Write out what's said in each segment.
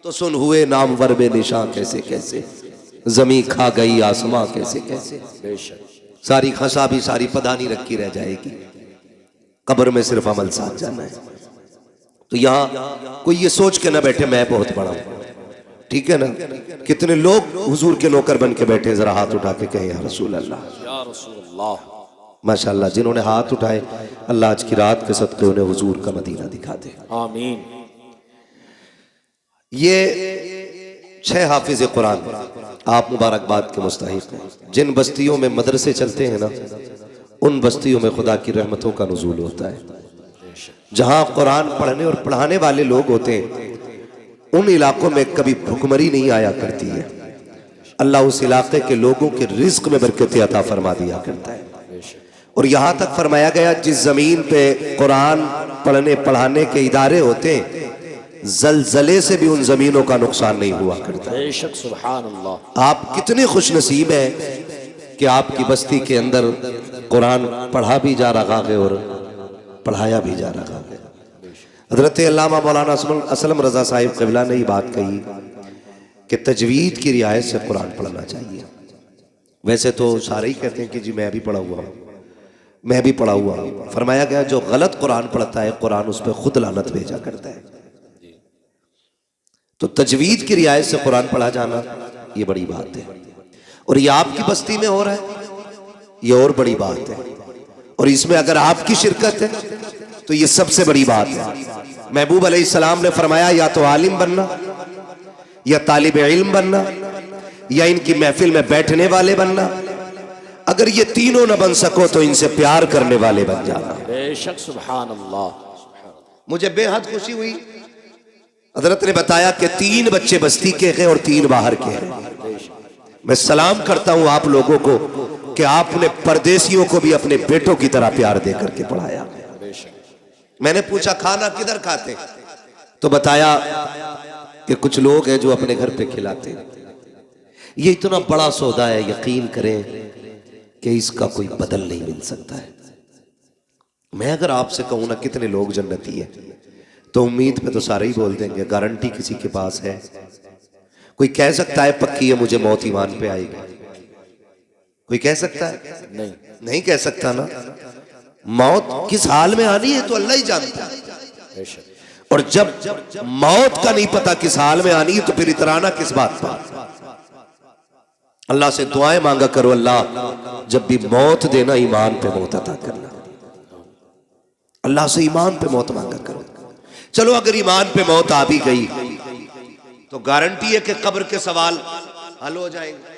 तो सुन हुए नामवर बे निशां कैसे कैसे, जमी खा गई आसमां कैसे कैसे। बेशक सारी खसा भी सारी पदानी रखी रह जाएगी, कब्र में सिर्फ अमल साथ जाना है। तो यहाँ कोई ये सोच के ना बैठे मैं बहुत बड़ा हूं, ठीक है ना। कितने लोग हुजूर के नौकर बन के बैठे, जरा हाथ उठा के कहें या रसूल अल्लाह, या रसूल अल्लाह। माशाअल्लाह जिन्होंने हाथ उठाए, अल्लाह आज की रात के सदक़े उन्हें हुजूर का मदीना दिखा दे, आमीन। ये 6 हाफिज कुरान आप मुबारकबाद के मुस्तहिक हैं। जिन बस्तियों में मदरसे चलते हैं ना, उन बस्तियों में खुदा की रहमतों का नुज़ूल होता है। जहां कुरान पढ़ने और पढ़ाने वाले लोग होते हैं, उन इलाकों में कभी भुखमरी नहीं आया करती है। अल्लाह उस इलाके के लोगों के रिज्क में बरकत अता फरमा दिया करता है। और यहाँ तक फरमाया गया, जिस जमीन पे कुरान पढ़ने पढ़ाने के इदारे होते हैं, जलजले से भी उन जमीनों का नुकसान नहीं हुआ करता। बेशक सुभान अल्लाह। आप कितने खुश नसीब हैं कि आपकी बस्ती के अंदर कुरान पढ़ा भी जा रहा है और पढ़ाया भी जा रहा है। हजरत अल्लामा मौलाना असलम रजा साहिब क़िबला ने ही बात कही कि तजवीद की रियायत से कुरान पढ़ना चाहिए। वैसे तो सारे ही कहते हैं कि जी मैं भी पढ़ा हुआ हूँ, मैं भी पढ़ा हुआ हूँ। फरमाया गया जो गलत कुरान पढ़ता है, कुरान उस पर खुद लानत भेजा करता है। तो तजवीद की रियायत से कुरान पढ़ा जाना ये बड़ी बात है, और ये आपकी बस्ती में हो रहा है, ये और बड़ी बात है। और इसमें अगर आपकी शिरकत है तो ये सबसे बड़ी बात है। महबूब अलैहिस्सलाम ने फरमाया, या तो आलिम बनना, या तालिब इल्म बनना, या इनकी महफिल में बैठने वाले बनना। अगर ये तीनों न बन सको तो इनसे प्यार करने वाले बन जाना। बेशक सुभान अल्लाह। मुझे बेहद खुशी हुई, हजरत ने बताया कि 3 बच्चे बस्ती के हैं और 3 बाहर के हैं। मैं सलाम करता हूं आप लोगों को कि आपने परदेशियों को भी अपने बेटों की तरह प्यार दे करके पढ़ाया। मैंने पूछा खाना किधर खाते, तो बताया कि कुछ लोग हैं जो अपने घर पे खिलाते हैं। ये इतना बड़ा सौदा है, यकीन करें कि इसका कोई बदल नहीं मिल सकता है। मैं अगर आपसे कहूं ना कितने लोग जन्नती है, तो उम्मीद पे तो सारे ही बोल देंगे, गारंटी किसी के पास है? कोई कह सकता है पक्की है मुझे मौत ईमान पे आएगी? कोई कह सकता है? नहीं, नहीं कह सकता ना। मौत किस हाल में आनी है तो अल्लाह ही जानता है। और जब मौत का नहीं पता किस हाल में आनी है, तो फिर इतराना किस बात पर? अल्लाह से दुआएं मांगा करो, अल्लाह जब भी मौत देना ईमान पे मौत अता करना। अल्लाह से ईमान पे मौत मांगा करो। चलो अगर ईमान पे मौत आ भी गई तो गारंटी है कि कब्र के सवाल हल हो जाएंगे।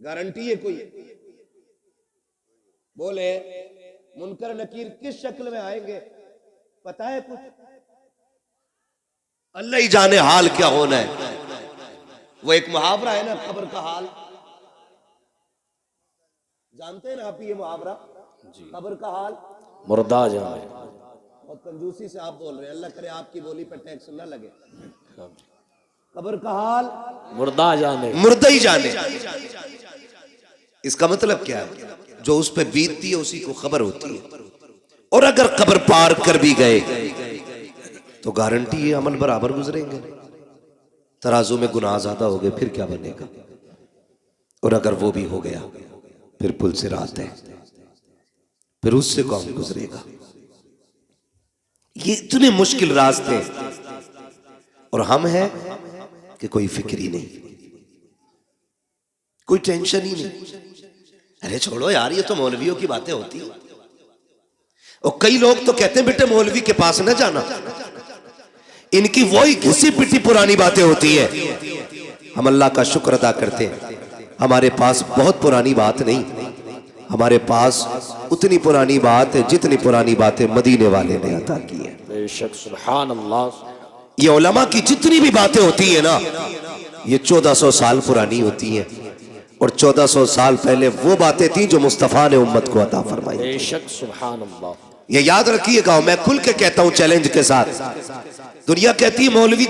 गारंटी है कोई? बोले मुनकर नकीर किस शक्ल में आएंगे, पता है कुछ? अल्लाह ही जाने हाल क्या होना है। वो एक मुहावरा है ना, कब्र का हाल जानते हैं ना आप? ये मुहावरा कब्र का हाल मुर्दा जाने। बहुत कंजूसी से आप बोल रहे हैं, अल्लाह करे आपकी बोली पर टैक्स ना लगे। कब्र का हाल मुर्दा जाने, मुर्दा ही जाने। इसका मतलब क्या है? जो उस पर बीतती है उसी को खबर होती है। और अगर कब्र पार कर भी गए तो गारंटी है अमल बराबर गुजरेंगे। तराजू में गुनाह ज्यादा हो गए फिर क्या बनेगा? और अगर वो भी हो गया फिर पुल से रात है, फिर उससे कौन गुजरेगा? ये इतने मुश्किल रास्ते, और हम हैं कि कोई फिक्र ही नहीं, कोई टेंशन ही नहीं। अरे छोड़ो यार, ये तो मौलवियों की बातें होती हैं। और कई लोग तो कहते हैं बेटे मौलवी के पास न जाना, इनकी वही घिसी पिटी पुरानी बातें होती है। हम अल्लाह का शुक्र अदा करते हैं, हमारे पास बहुत पुरानी बात नहीं, हमारे पास उतनी पुरानी बात है जितनी पुरानी बातें मदीने वाले ने अता की है। बेशक सुभान अल्लाह। ये उलमा की जितनी भी बातें होती है ना, ये 1400 साल पुरानी होती हैं, और 1400 साल पहले वो बातें थी जो मुस्तफा ने उम्मत को अता फरमाई। बेशक सुभान अल्लाह। ये याद रखिएगा, मैं खुल के कहता हूं चैलेंज के साथ। दुनिया कहती है मौलवी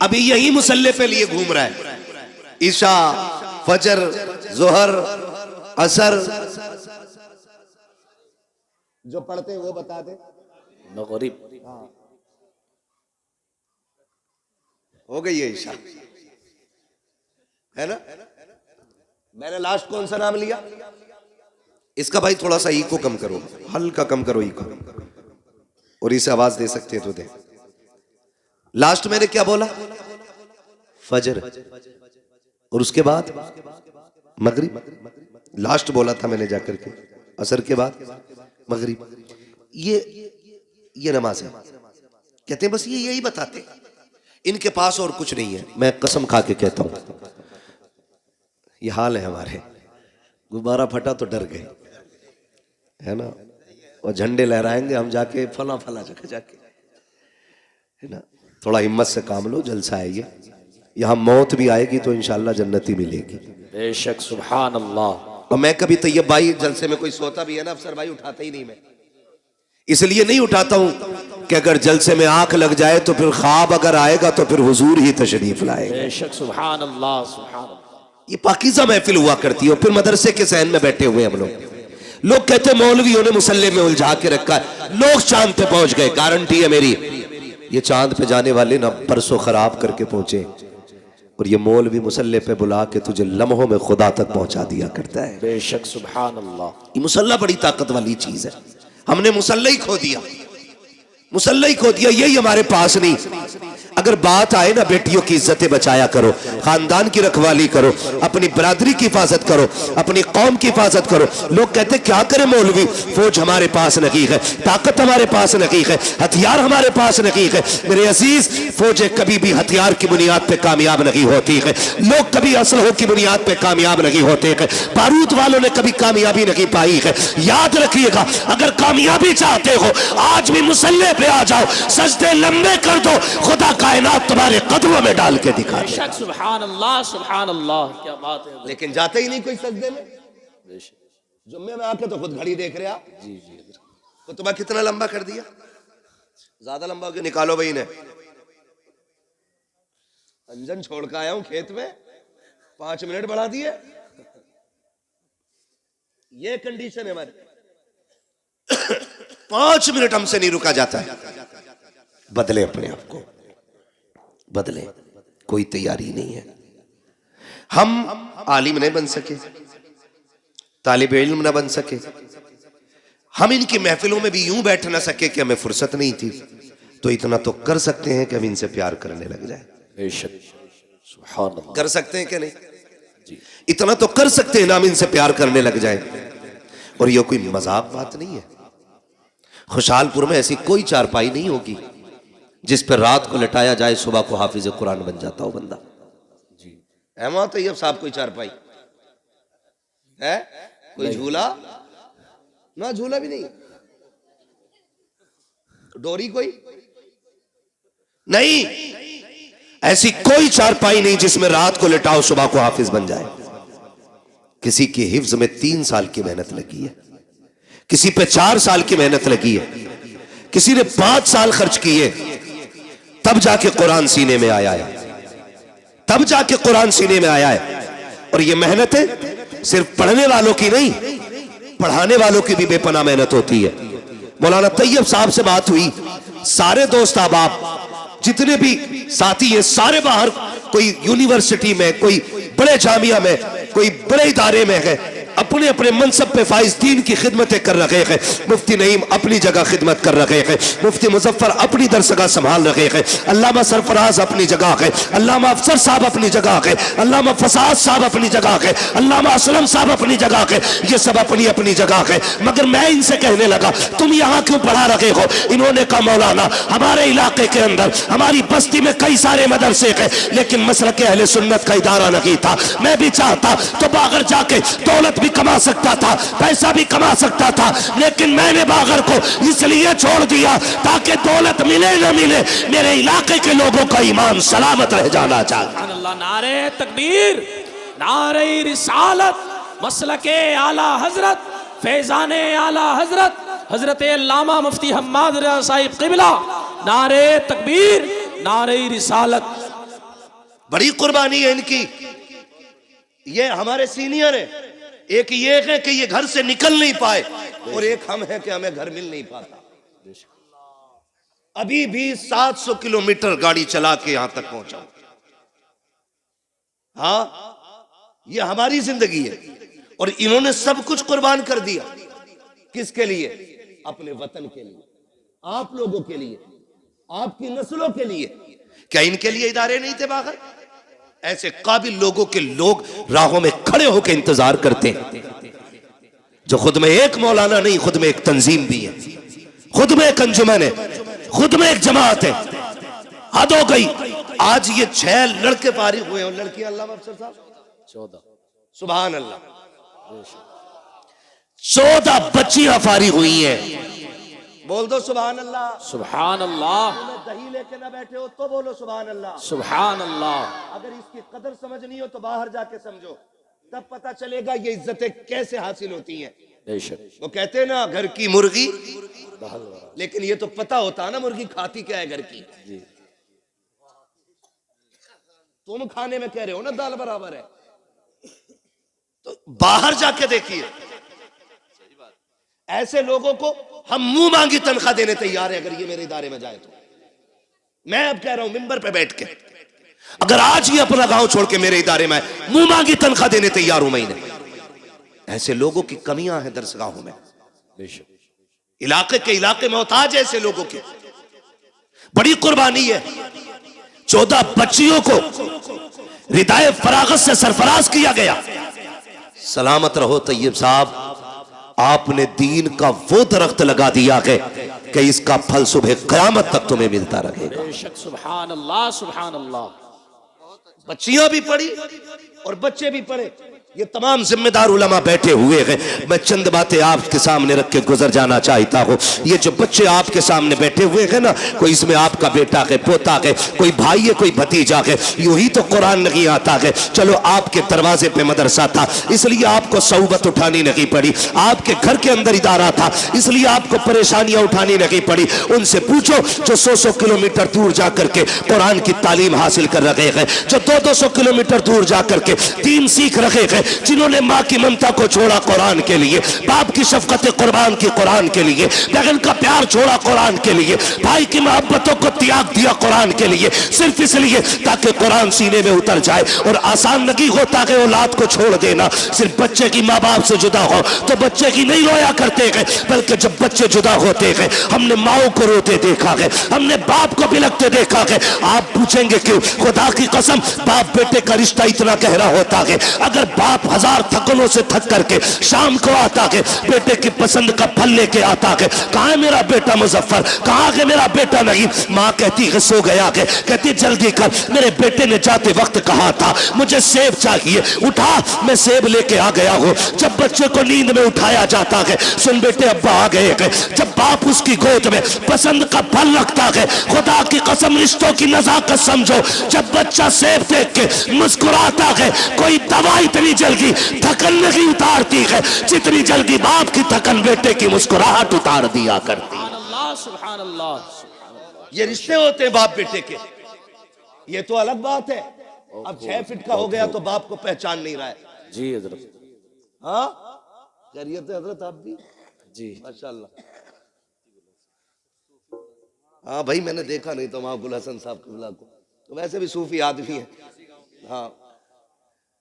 अभी यही मुसल्ले पे लिए घूम रहा है, ईशा फजर जोहर असर जो पढ़ते हैं वो बता दे। मगरिब हो गई है ईशा, है ना। मैंने लास्ट कौन सा नाम लिया? इसका भाई थोड़ा सा इको कम करो, हल्का कम करो इको, और इसे आवाज दे सकते हैं तो दे। लास्ट मैंने क्या बोला? फजर, और उसके बाद मगरिब। लास्ट बोला था मैंने जाकर के, असर के बाद मगरिब। ये नमाज है। कहते हैं बस ये यही बताते, इनके पास और कुछ नहीं है। मैं कसम खा के कहता हूं, ये हाल है हमारे। गुब्बारा फटा तो डर गए, है ना, और झंडे लहराएंगे हम जाके फला फला जगह जाके, है ना। थोड़ा हिम्मत से काम लो, जलसा है ये। यहाँ मौत भी आएगी तो इंशाल्लाह जन्नती मिलेगी बेशक, सुभान अल्लाह। और मैं कभी तैयब भाई जलसे में कोई सोता भी है ना अफसर भाई, उठाता ही नहीं मैं। इसलिए नहीं उठाता हूं कि अगर जलसे में आंख लग जाए तो फिर ख्वाब अगर आएगा तो फिर हुजूर ही तशरीफ लाएगा। बेशक, सुभान अल्लाह, सुभान अल्लाह। ये पाकीज़ा महफिल हुआ करती है। और फिर मदरसे के सहन में बैठे हुए हम लोग कहते मौलवियों ने मुसल्ले में उलझा के रखा है, लोग चांद पे पहुंच गए। गारंटी है मेरी, ये चांद पे जाने वाले ना परसों खराब करके पहुंचे, और ये मौलवी मुसल्ले पे बुला के तुझे लम्हों में खुदा तक पहुंचा दिया करता है। बेशक, सुभान अल्लाह। ये मुसल्ला बड़ी ताकत वाली चीज है। हमने मुसल्ला ही खो दिया, मुसल्ला ही खो दिया, यही हमारे पास नहीं। अगर बात आए ना, बेटियों की इज्जतें बचाया करो, खानदान की रखवाली करो, अपनी बरादरी की हिफाजत करो, अपनी कौम की हिफाजत करो। लोग कहते क्या करें मौलवी, फौज हमारे पास नहीं है, ताकत हमारे पास नहीं है, हथियार हमारे पास नहीं है। मेरे अजीज, फौजें कभी भी हथियार की बुनियाद पे कामयाब नहीं होती है, लोग कभी असलहों की बुनियाद पे कामयाब नहीं होते हैं, बारूद वालों ने कभी कामयाबी नहीं पाई है। याद रखिएगा, अगर कामयाबी चाहते हो आज भी मुसल्ले पे आ जाओ, सजदे लंबे कर दो, खुदा कायनात तुम्हारे कदमों में डाल के दिखा दे। सुभान अल्लाह, सुभान अल्लाह, क्या बात है। लेकिन जाते ही नहीं कोई सजदे में। जुम्मे में आके तो खुद घड़ी देख रहे आप। जी जी, तो तुम्हें कितना लंबा कर दिया? ज्यादा लंबा होकर निकालो भाई ने। अंजन छोड़ के आया हूं खेत में, 5 मिनट बढ़ा दिए। ये कंडीशन है हमारी। 5 मिनट हमसे नहीं रुका जाता है। बदले अपने आप को, बदले। कोई तैयारी नहीं है। हम आलिम नहीं बन सके, तालिबे इल्म न बन सके, हम इनकी महफिलों में भी यूं बैठ ना सके कि हमें फुर्सत नहीं थी, तो इतना तो कर सकते हैं कि हम इनसे प्यार करने लग जाए। बेशक, सुभान अल्लाह। कर सकते हैं कि नहीं जी? इतना तो कर सकते हैं ना, हम इनसे प्यार करने लग जाए। और ये कोई मजाक बात नहीं है। खुशहालपुर में ऐसी कोई चारपाई नहीं होगी जिस पर रात को लटाया जाए, सुबह को हाफिज कुरान बन जाता हो बंदा जी। अहमद तैयब साहब कोई चारपाई है? कोई झूला ना, झूला भी नहीं, डोरी कोई नहीं, ऐसी कोई चारपाई नहीं जिसमें रात को लिटाओ सुबह को हाफिज बन जाए। किसी की हिफ्ज में 3 साल की मेहनत लगी है, किसी पे 4 साल की मेहनत लगी है, किसी ने 5 साल खर्च किए, तब जाके कुरान सीने में आया है, तब जाके कुरान सीने में आया है। और ये मेहनत सिर्फ पढ़ने वालों की नहीं, पढ़ाने वालों की भी बेपनाह मेहनत होती है। मौलाना तैयब साहब से बात हुई, सारे दोस्त अहबाब जितने भी साथी हैं सारे बाहर, कोई यूनिवर्सिटी में, कोई बड़े जामिया में, कोई बड़े इदारे में है, अपने अपने मनसब पे फाइज दीन की खिदमतें कर रहे हैं। मुफ्ती नईम अपनी जगह खिदमत कर रहे हैं, मुफ्ती मुजफ्फर अपनी दरसगाह संभाल रहे हैं, अल्लामा सरफराज अपनी जगह है, अल्लामा अफसर साहब अपनी जगह है, अल्लामा फसाद साहब अपनी जगह है, अल्लामा असलम साहब अपनी जगह है, ये सब अपनी अपनी जगह है। मगर मैं इनसे कहने लगा, तुम यहाँ क्यों पढ़ा रहे हो? इन्होंने कहा, मौलाना हमारे इलाके के अंदर हमारी बस्ती में कई सारे मदरसे हैं, लेकिन मसलक अहले सुन्नत का इदारा नहीं था। मैं भी चाहता तो बागर जाके दौलत कमा सकता था, पैसा भी कमा सकता था, लेकिन मैंने बागर को इसलिए छोड़ दिया ताकि दौलत मिले न मिले, मेरे इलाके के लोगों का ईमान सलामत रह जाना चाहिए। नारे तकबीर, नारे रिसालत, मसलके आला हजरत, फैजाने आला हजरत, हजरत अल्लामा मुफ्ती हम्माद रज़ा साहिब क़िबला, नारे तकबीर, नारे रिसालत। बड़ी कुर्बानी है इनकी। ये हमारे सीनियर है, एक ये है कि ये घर से निकल नहीं पाए, और एक हम है कि हमें घर मिल नहीं पाता। अभी भी 700 किलोमीटर गाड़ी चला के यहां तक पहुंचा। हाँ, ये हमारी जिंदगी है और इन्होंने सब कुछ कुर्बान कर दिया। किसके लिए? अपने वतन के लिए, आप लोगों के लिए, आपकी नस्लों के लिए। क्या इनके लिए इदारे नहीं थे बाहर? ऐसे काबिल लोगों के लोग राहों में खड़े होकर इंतजार करते हैं, जो खुद में एक मौलाना नहीं, खुद में एक तंजीम भी है, खुद में एक अंजुमन है, खुद में एक जमात है। हद हो गई। आज ये 6 लड़के फारिग हुए और लड़कियां, अल्लाह अफसर साहब 14, सुभान अल्लाह, 14 बच्चियां फारिग हुई हैं। बोल दो सुभान अल्लाह। सुभान अल्लाह। दही लेके ना बैठे हो तो बोलो सुभान अल्लाह। सुभान अल्लाह। अगर इसकी कदर समझनी हो तो बाहर जाके समझो, तब पता चलेगा ये इज्जतें कैसे हासिल होती हैं। बेशक। वो कहते हैं ना, घर की मुर्गी, लेकिन ये तो पता होता ना मुर्गी खाती क्या है घर की। तुम खाने में कह रहे हो ना दाल बराबर है, तो बाहर जाके देखिए। ऐसे लोगों को हम मुंह मांगी तनख्वाह देने तैयार है, अगर ये मेरे इदारे में जाए तो। मैं अब कह रहा हूं मिंबर पे बैठ के, अगर आज ये अपना गांव छोड़ के मेरे इदारे में आए, मुंह मांगी तनख्वाह देने तैयार हूं मैं इन्हें। ऐसे लोगों की कमियां हैं दरसगाहों में। इलाके के इलाके मोहताज है ऐसे लोगों के। बड़ी कुर्बानी है। 14 बच्चियों को रिदाए फरागत से सरफराज किया गया। सलामत रहो तैयब साहब, आपने दीन का वो दरख्त लगा दिया है कि इसका फल सुबह क़यामत तक तुम्हें मिलता रहेगा। बेशक। सुभान अल्लाह, सुभान अल्लाह। बच्चियां भी पढ़ी और बच्चे भी पढ़े। ये तमाम जिम्मेदार उलमा बैठे हुए हैं। मैं चंद बातें आपके सामने रख के गुजर जाना चाहता हूँ। ये जो बच्चे आपके सामने बैठे हुए हैं ना, कोई इसमें आपका बेटा है, पोता है, कोई भाई है, कोई भतीजा है। यूं ही तो कुरान नहीं आता है। चलो आपके दरवाजे पे मदरसा था इसलिए आपको सौबत उठानी नहीं पड़ी, आपके घर के अंदर इदारा था इसलिए आपको परेशानियां उठानी नहीं पड़ी। उनसे पूछो जो 100 किलोमीटर दूर जाकर के कुरान की तालीम हासिल कर रहे हैं, जो 200 किलोमीटर दूर जाकर के दीन सीख रहे हैं, जिन्होंने माँ की ममता को छोड़ा कुरान के लिए, बाप की शफकत कुर्बान की कुरान के लिए, बहन का प्यार छोड़ा कुरान के लिए, भाई की मोहब्बतों को त्याग दिया कुरान के लिए, सिर्फ इसलिए ताकि कुरान सीने में उतर जाए। और आसान नहीं होता है औलाद को छोड़ देना। सिर्फ बच्चे की माँ बाप से जुदा हो तो बच्चे की नहीं रोया करते हैं, बल्कि जब बच्चे जुदा होते हैं, हमने माओ को रोते देखा है, हमने बाप को बिलखते देखा है। आप पूछेंगे क्यों? खुदा की कसम, बाप बेटे का रिश्ता इतना गहरा होता है। अगर बाप 1000 थकनों से थक करके शाम को आता है, बेटे की पसंद का फल लेके आता है। कहाँ है मेरा बेटा मुजफ्फर? कहाँ है मेरा बेटा? नहीं। माँ कहती है सो गया है। कहती जल्दी कर, मेरे बेटे ने जाते वक्त कहा था मुझे सेब चाहिए, उठा, मैं सेब लेके आ गया हूँ। जब बच्चे को नींद में उठाया जाता है, सुन बेटे अब्बा आ गए हैं। जब बाप उसकी गोद में पसंद का फल रखता है, खुदा की कसम रिश्तों की नजाकत समझो। जब बच्चा सेब देख के मुस्कुराता है, कोई दवा इतनी जल्दी थकन नहीं उतारती है जितनी जल्दी बाप की थकन बेटे की मुस्कुराहट उतार दिया करती है। सुभान अल्लाह। ये रिश्ते होते हैं बाप बेटे के। ये तो अलग बात है। अब 6 फीट का हो गया तो बाप को पहचान नहीं रहा है। जी हजरत। हाँ, खैरियत है हजरत? आप भी जी माशाल्लाह। हाँ भाई, मैंने देखा नहीं तो वहां गुल हसन साहब किबला को, तो वैसे भी सूफी आदमी है। हाँ,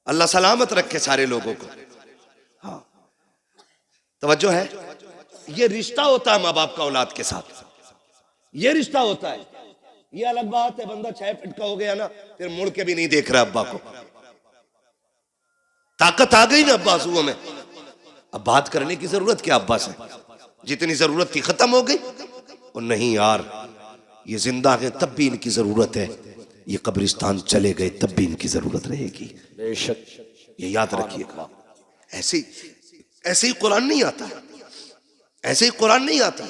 अल्लाह सलामत रखे सारे लोगों को। हाँ, तवज्जो है। ये रिश्ता होता है माँ बाप का औलाद के साथ, ये रिश्ता होता है। ये अलग बात है बंदा 6 फीट का हो गया ना, फिर मुड़ के भी नहीं देख रहा अब्बा को। ताकत आ गई ना अब्बा आंसुओं में, अब बात करने की जरूरत क्या अब्बा से? जितनी जरूरत थी खत्म हो गई। और नहीं यार, ये जिंदा है तब भी इनकी जरूरत है, ये कब्रिस्तान चले गए तब भी इनकी जरूरत रहेगी। बेशक, ये याद रखिएगा। ऐसे ही कुरान नहीं आता, ऐसे ही कुरान नहीं आता।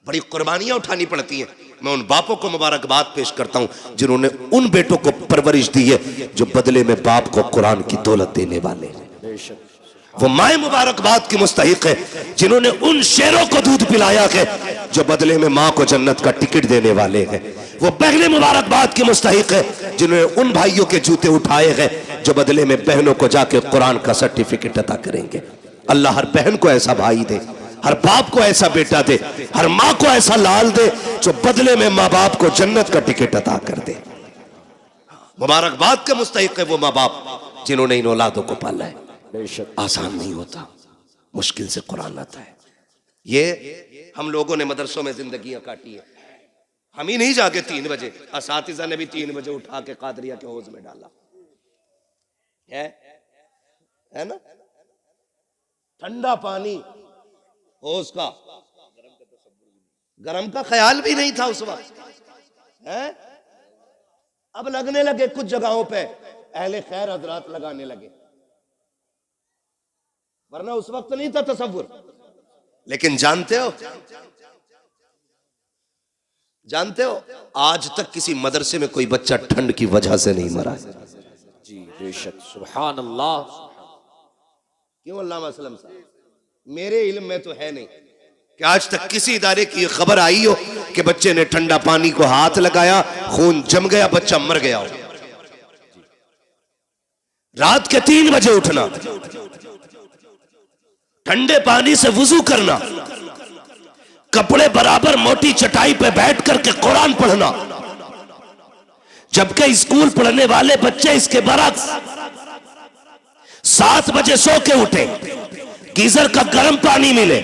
बड़ी कुर्बानियां उठानी पड़ती हैं। मैं उन बापों को मुबारकबाद पेश करता हूं जिन्होंने उन बेटों को परवरिश दी है जो बदले में बाप को कुरान की दौलत देने वाले हैं। वो माए मुबारकबाद की मुस्तहिक है जिन्होंने उन शेरों को दूध पिलाया है जो बदले में माँ को जन्नत का टिकट देने वाले हैं। वो बहनें मुबारकबाद की मुस्तहिक है जिन्होंने उन भाइयों के जूते उठाए हैं जो बदले में बहनों को जाके कुरान का सर्टिफिकेट अता करेंगे। अल्लाह हर बहन को ऐसा भाई दे, हर बाप को ऐसा बेटा दे, हर माँ को ऐसा लाल दे जो बदले में माँ बाप को जन्नत का टिकट अता कर दे। मुबारकबाद के मुस्तहिक है वो माँ बाप जिन्होंने इन औलादों को पाला है। बेशक आसान नहीं होता, मुश्किल से कुरान आता है। ये हम लोगों ने मदरसों में जिंदगियां काटी है। हम ही नहीं जाके 3 बजे, असातिज़ा ने भी 3 बजे उठा के कादरिया के हौज में डाला है ना। ठंडा पानी हौज का, गरम का ख्याल भी नहीं था उस वक्त है। अब लगने लगे कुछ जगहों पे, अहले खैर हजरात लगाने लगे, वरना उस वक्त नहीं था तसव्वुर। लेकिन जानते हो आज तक किसी मदरसे में कोई बच्चा ठंड की वजह से नहीं मरा है। जी बेशक, सुभान अल्लाह। क्यों अल्लामा असलम साहब, मेरे इल्म में तो है नहीं कि आज तक किसी इदारे की खबर आई हो कि बच्चे ने ठंडा पानी को हाथ लगाया, खून जम गया, बच्चा मर गया हो। रात के 3 बजे उठना, ठंडे पानी से वुजू करना, कपड़े बराबर मोटी चटाई पे बैठ करके कुरान पढ़ना, जबकि स्कूल पढ़ने वाले बच्चे इसके बरक्स 7 बजे सो के उठे, गीजर का गर्म पानी मिले,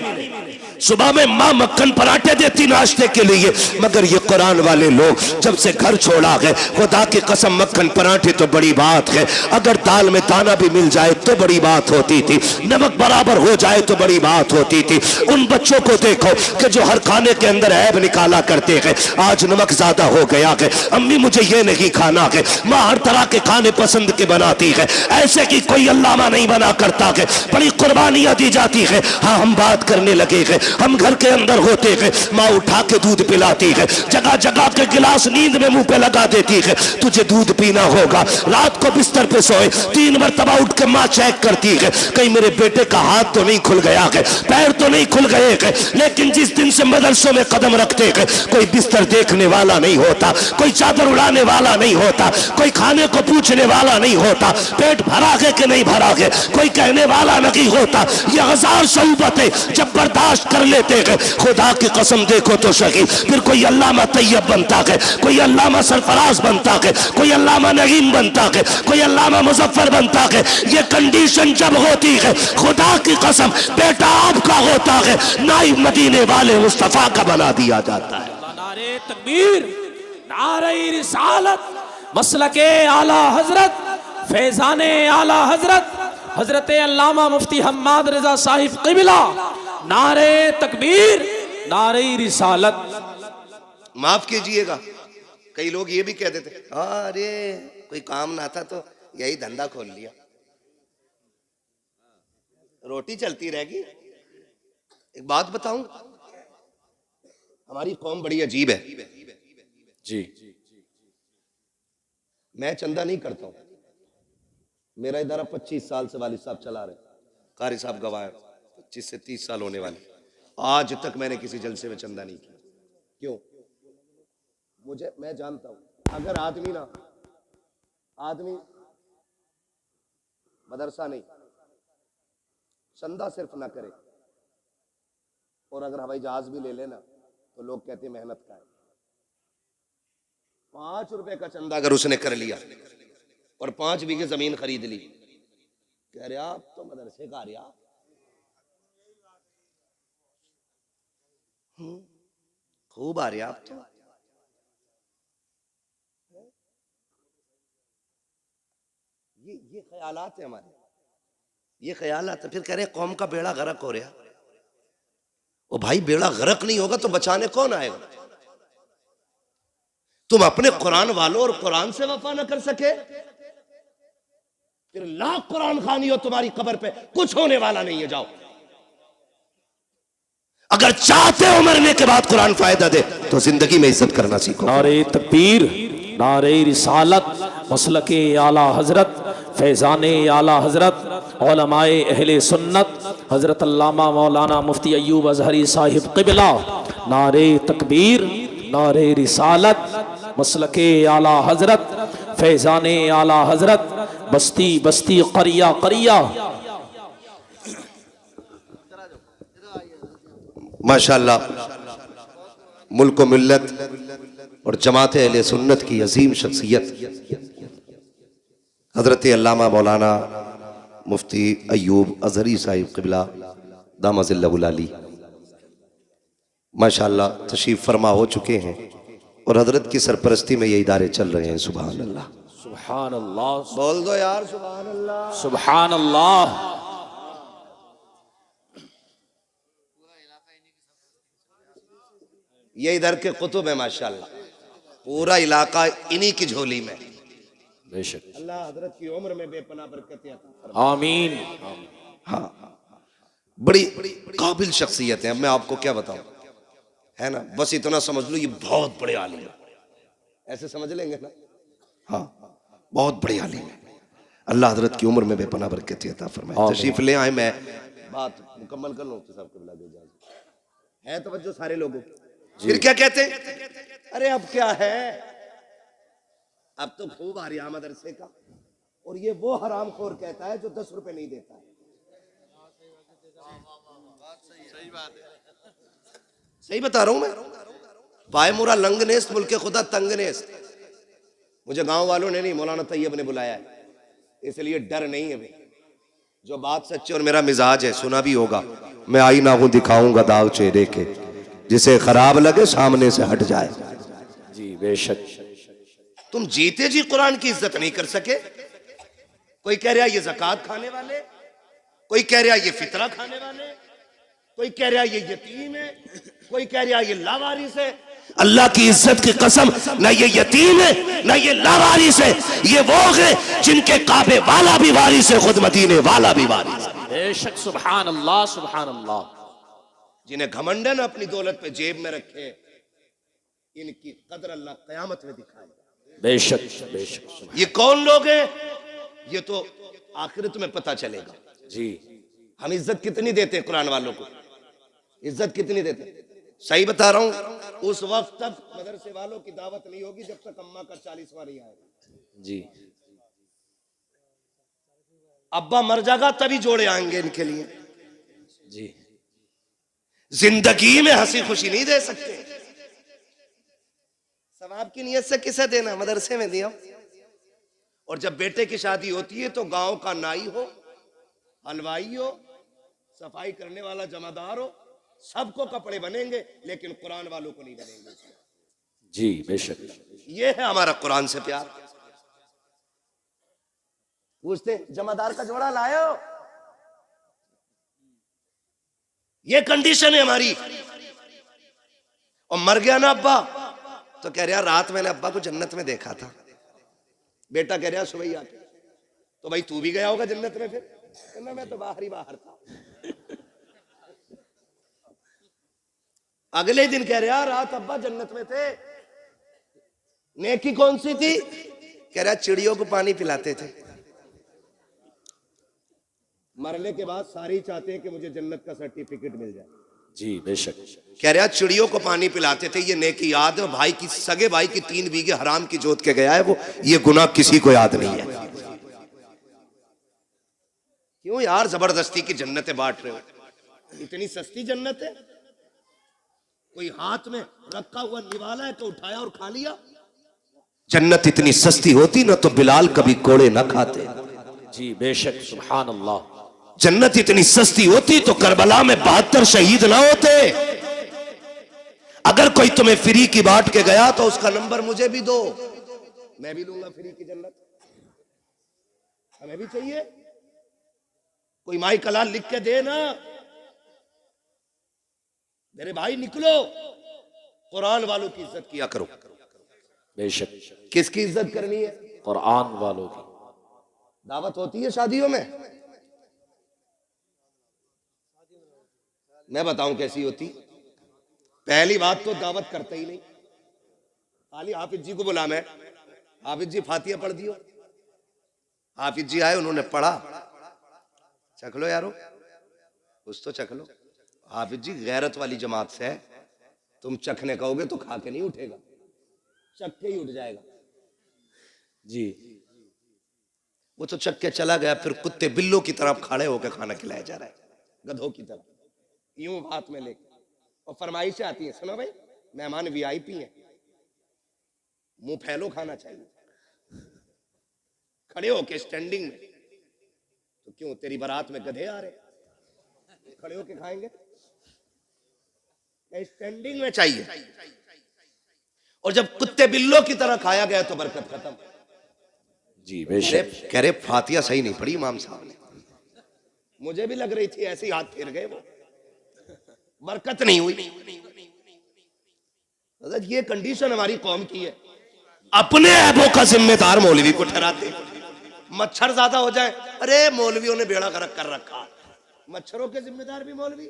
सुबह में माँ मक्खन पराठे देती नाश्ते के लिए, मगर ये कुरान वाले लोग जब से घर छोड़ा गए, खुदा की कसम मक्खन पराठे तो बड़ी बात है, अगर दाल में दाना भी मिल जाए तो बड़ी बात होती थी, नमक बराबर हो जाए तो बड़ी बात होती थी। उन बच्चों को देखो कि जो हर खाने के अंदर ऐब निकाला करते हैं, आज नमक ज्यादा हो गया है, अम्मी मुझे ये नहीं खाना है, माँ हर तरह के खाने पसंद के बनाती है, ऐसे की कोई अल्लामा नहीं बना करता है, बड़ी कुर्बानियां दी जाती है। हाँ, हम बात करने लगे हैं, हम घर के अंदर होते हैं, माँ उठा के दूध पिलाती है, जगह जगह के गिलास नींद में मुंह पे लगा देती है, तुझे दूध पीना होगा। रात को बिस्तर पे सोए 3 मरतबा उठ के माँ चेक करती है, कहीं मेरे बेटे का हाथ तो नहीं खुल गया है, पैर तो नहीं खुल गए हैं। लेकिन जिस दिन से मदरसों में कदम रखते हैं, कोई बिस्तर देखने वाला नहीं होता, कोई चादर उड़ाने वाला नहीं होता, कोई खाने को पूछने वाला नहीं होता, पेट भरा है कि नहीं भरा है कोई कहने वाला नहीं होता। ये 1000 शऊबतें जब बर्दाश्त कर लेते हैं, खुदा की कसम देखो तो सही, फिर कोई अल्लामा तैयब बनता है, कोई अल्लामा सरफराज बनता है, कोई अल्लामा नईम बनता है, कोई अल्लामा मुजफ्फर बनता है। ये कंडीशन जब होती है, खुदा की कसम बेटा आपका होता है, नाइब मदीने वाले मुस्तफा का बना दिया जाता है। नारे तकबीर, नारे रिसालत, मसलके आला हजरत, फैजाने आला हजरत, हजरत अल्लामा मुफ्ती हम्माद रजा साहिब क़िबला, नारे तकबीर, नारे रिसालत। माफ कीजिएगा, कई लोग ये भी कह देते, अरे कोई काम ना था तो यही धंधा खोल लिया, रोटी चलती रहेगी। एक बात बताऊं, हमारी कौम बड़ी अजीब है जी। मैं चंदा नहीं करता हूं, मेरा इदारा 25 साल से वालिद साहब चला रहे, कारी साहब गवाह, 25 से 30 साल होने वाले, आज तक मैंने किसी जलसे में चंदा नहीं किया। क्यों? मैं जानता हूं अगर आदमी मदरसा नहीं, चंदा सिर्फ ना करे और अगर हवाई जहाज भी ले लेना तो लोग कहते हैं मेहनत का है। 5 रुपए का चंदा अगर उसने कर लिया और 5 बीघे जमीन खरीद ली, कह रहे आप तो मदरसे का रहा, खूब आ रहे आप तो। ये ख्यालात है हमारे, ये ख्यालात है। फिर कह रहे कौम का बेड़ा गर्क हो रहा। ओ भाई, बेड़ा गर्क नहीं होगा तो बचाने कौन आएगा? तुम अपने कुरान वालों और कुरान से वफा न कर सके, फिर लाख कुरान खानी हो तुम्हारी कब्र पे कुछ होने वाला नहीं है। जाओ, अगर चाहते हो मरने के बाद कुरान फायदा दे तो जिंदगी में इज्जत करना सीखो। नारे तकबीर, नारे रिसालत, मसलके आला हजरत, फैजाने आला हजरत, उलमाए अहले सुन्नत, हजरत अल्लामा मौलाना मुफ्ती अय्यूब अजहरी साहिब क़िबला, नारे तकबीर, नारे रिसालत, मसलके आला हजरत, फैजाने आला हजरत, बस्ती बस्ती करिया करिया। माशाअल्लाह, मुल्क मिल्लत और जमात अहले सुन्नत की अजीम शख्सियत हजरत अल्लामा मौलाना मुफ्ती अयूब अजहरी साहिब क़िबला दामज़िल्लहुल अली माशाअल्लाह तशरीफ़ फरमा हो चुके हैं और हजरत की सरपरस्ती में ये इदारे चल रहे हैं। सुभान अल्लाह, सुभान अल्लाह, बोल दो यार सुभान अल्लाह। सुभान अल्लाह। ये इधर के कुतुब है माशाअल्लाह, पूरा इलाका इन्हीं की झोली में। बेशक, अल्लाह हजरत की उम्र में बेपनाह बरकत अता फरमाए। आमीन। हाँ, बड़ी काबिल शख्सियत है। अब मैं आपको क्या बताऊं, है ना, बस इतना समझ लो ये बहुत बड़े आलिम है, ऐसे समझ लेंगे ना। हाँ, बहुत बड़े आलिम है। अल्लाह हजरत की उम्र में बेपनाह बरकत अता फरमाए। तशरीफ ले आए, मैं बात मुकम्मल कर लूं। है तवज्जो सारे लोगों की। फिर क्या कहते हैं, अरे अब क्या है, अब तो खूब आ रहा मदरसे का, और ये वो हरामखोर कहता है जो 10 रुपए नहीं देता है। सही बता रहा हूं मैं। पाए मुरा लंग नेस्त मुल्के खुदा तंग नेस्त। मुझे गांव वालों ने नहीं, मौलाना तैयब ने बुलाया है, इसलिए डर नहीं है भाई। जो बात सच्ची और मेरा मिजाज है, सुना भी होगा। मैं आई ना हूं दिखाऊंगा दाग चेहरे के, जिसे खराब लगे सामने से हट जाए। जी बेशक। तुम जीते जी कुरान की इज्जत नहीं कर सके। कोई कह रहा ये ज़कात खाने वाले, कोई कह रहा ये फितरा खाने वाले, कोई कह रहा ये यतीम है, कोई कह रहा ये लावारिस है। अल्लाह की इज्जत की कसम, ना ये यतीम है ना ये लावारिस है। ये वो है जिनके काबे वाला भी वारिस है, खुद मदीने वाला भी वारिस है। बेशक, सुभान अल्लाह, सुभान अल्लाह। जिन्हें घमंडन अपनी दौलत पे जेब में रखे, इनकी कदर अल्लाह कयामत में दिखाएगा। बेशक बेशक। ये कौन लोग हैं, ये तो आखिरत में पता चलेगा। जी, हम इज्जत कितनी देते हैं कुरान वालों को, इज्जत कितनी देते हैं। सही बता रहा हूं, उस वक्त तक मदरसे वालों की दावत नहीं होगी जब तक अम्मा का 40वां नहीं आएगा। जी, अब्बा मर जाएगा तभी जोड़े आएंगे इनके लिए। जी, जिंदगी में हंसी खुशी नहीं दे सकते। सवाब की नियत से किसे देना, मदरसे में दिया। और जब बेटे की शादी होती है तो गांव का नाई हो, हलवाई हो, सफाई करने वाला जमादार हो, सबको कपड़े बनेंगे, लेकिन कुरान वालों को नहीं बनेंगे। जी बेशक। ये है हमारा कुरान से प्यार। पूछते जमादार का जोड़ा लायो, ये कंडीशन है हमारी। और मर गया ना अब्बा तो कह रहा रात मैंने अब्बा को जन्नत में देखा था। बेटा कह रहा सुबह आके, तो भाई तू भी गया होगा जन्नत में। फिर कहना मैं तो बाहर ही बाहर था। अगले दिन कह रहा रात अब्बा जन्नत में थे। नेकी कौन सी थी? कह रहा चिड़ियों को पानी पिलाते थे। मरने के बाद सारे ही चाहते हैं कि मुझे जन्नत का सर्टिफिकेट मिल जाए। जी बेशक। कह रहा चिड़ियों को पानी पिलाते थे, ये नेकी याद है। भाई की सगे भाई की 3 बीघे हराम की जोत के गया है वो, ये गुनाह किसी को याद नहीं है। क्यों यार जबरदस्ती की जन्नतें बांट रहे हो? इतनी सस्ती जन्नत है? कोई हाथ में रखा हुआ निवाला है तो उठाया और खा लिया। जन्नत इतनी सस्ती होती ना तो बिलाल कभी कोड़े ना खाते। जी बेशक, सुभान अल्लाह। जन्नत इतनी सस्ती होती तो करबला में 72 शहीद ना होते। अगर कोई तुम्हें फ्री की बांट के गया तो उसका नंबर मुझे भी दो, मैं भी लूंगा फ्री की जन्नत। हमें भी चाहिए। कोई माई कलाल लिख के दे ना, मेरे भाई निकलो, कुरान वालों की इज्जत किया करो। बेशक। किसकी इज्जत करनी है? कुरान वालों की। दावत होती है शादियों में, मैं बताऊं कैसी होती। पहली बात तो दावत करते ही नहीं, खाली हाफिज जी को बुला, मैं हाफिज जी फातिहा पढ़ दियो। हाफिज जी आए, उन्होंने पढ़ा, चख लो यारो, कुछ तो चख लो। हाफिज जी गैरत वाली जमात से है, तुम चखने कहोगे तो खा के नहीं उठेगा, चख के ही उठ जाएगा। जी, वो तो चख के चला गया, फिर कुत्ते बिल्लों की तरफ खड़े होकर खाना खिलाया जा रहा है, गधों की तरफ, यूं हाथ में लेकर। और फरमाइशें आती हैं, सुनो भाई मेहमान वीआईपी हैं, मुंह फैलो खाना चाहिए। खड़े होके स्टैंडिंग में, तो क्यों तेरी बारात में गधे आ रहे, खड़े होके खाएंगे? स्टैंडिंग में चाहिए। और जब कुत्ते बिल्लों की तरह खाया गया तो बरकत खत्म। जी बेशक। कह रहे फातिया सही नहीं पड़ी इमाम साहब ने। मुझे भी लग रही थी, ऐसे ही हाथ फेर गए वो, बरकत नहीं हुई। ये कंडीशन हमारी कौम की है, अपने ऐबों का जिम्मेदार मौलवी को ठहराते। मच्छर ज्यादा हो जाए, अरे मौलवियों ने बेड़ा गर्क कर रखा, मच्छरों के जिम्मेदार भी मौलवी।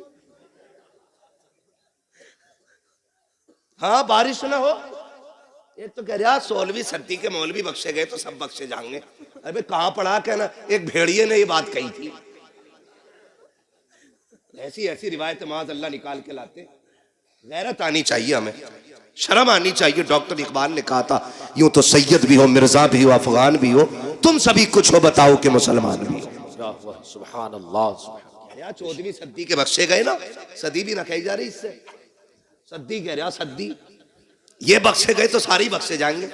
हाँ बारिश ना हो, एक तो कह रहा 16वीं सदी के मौलवी बख्शे गए तो सब बख्शे जाएंगे। अरे कहां पढ़ा, कहना एक भेड़िए ने ये बात कही थी। ऐसी ऐसी रिवायत माज़ अल्लाह निकाल के लाते। गैरत आनी चाहिए, हमें शर्म आनी चाहिए। डॉक्टर इकबाल ने कहा था, यूं तो सैयद भी हो, मिर्जा भी हो, अफगान भी हो, तुम सभी कुछ हो, बताओ कि मुसलमान भी हो। सुभान अल्लाह। 14वीं सदी के बख्शे गए ना, सदी भी ना कही जा रही इससे, सदी कह रहा, सदी। ये बख्शे गए तो सारे ही बख्शे जाएंगे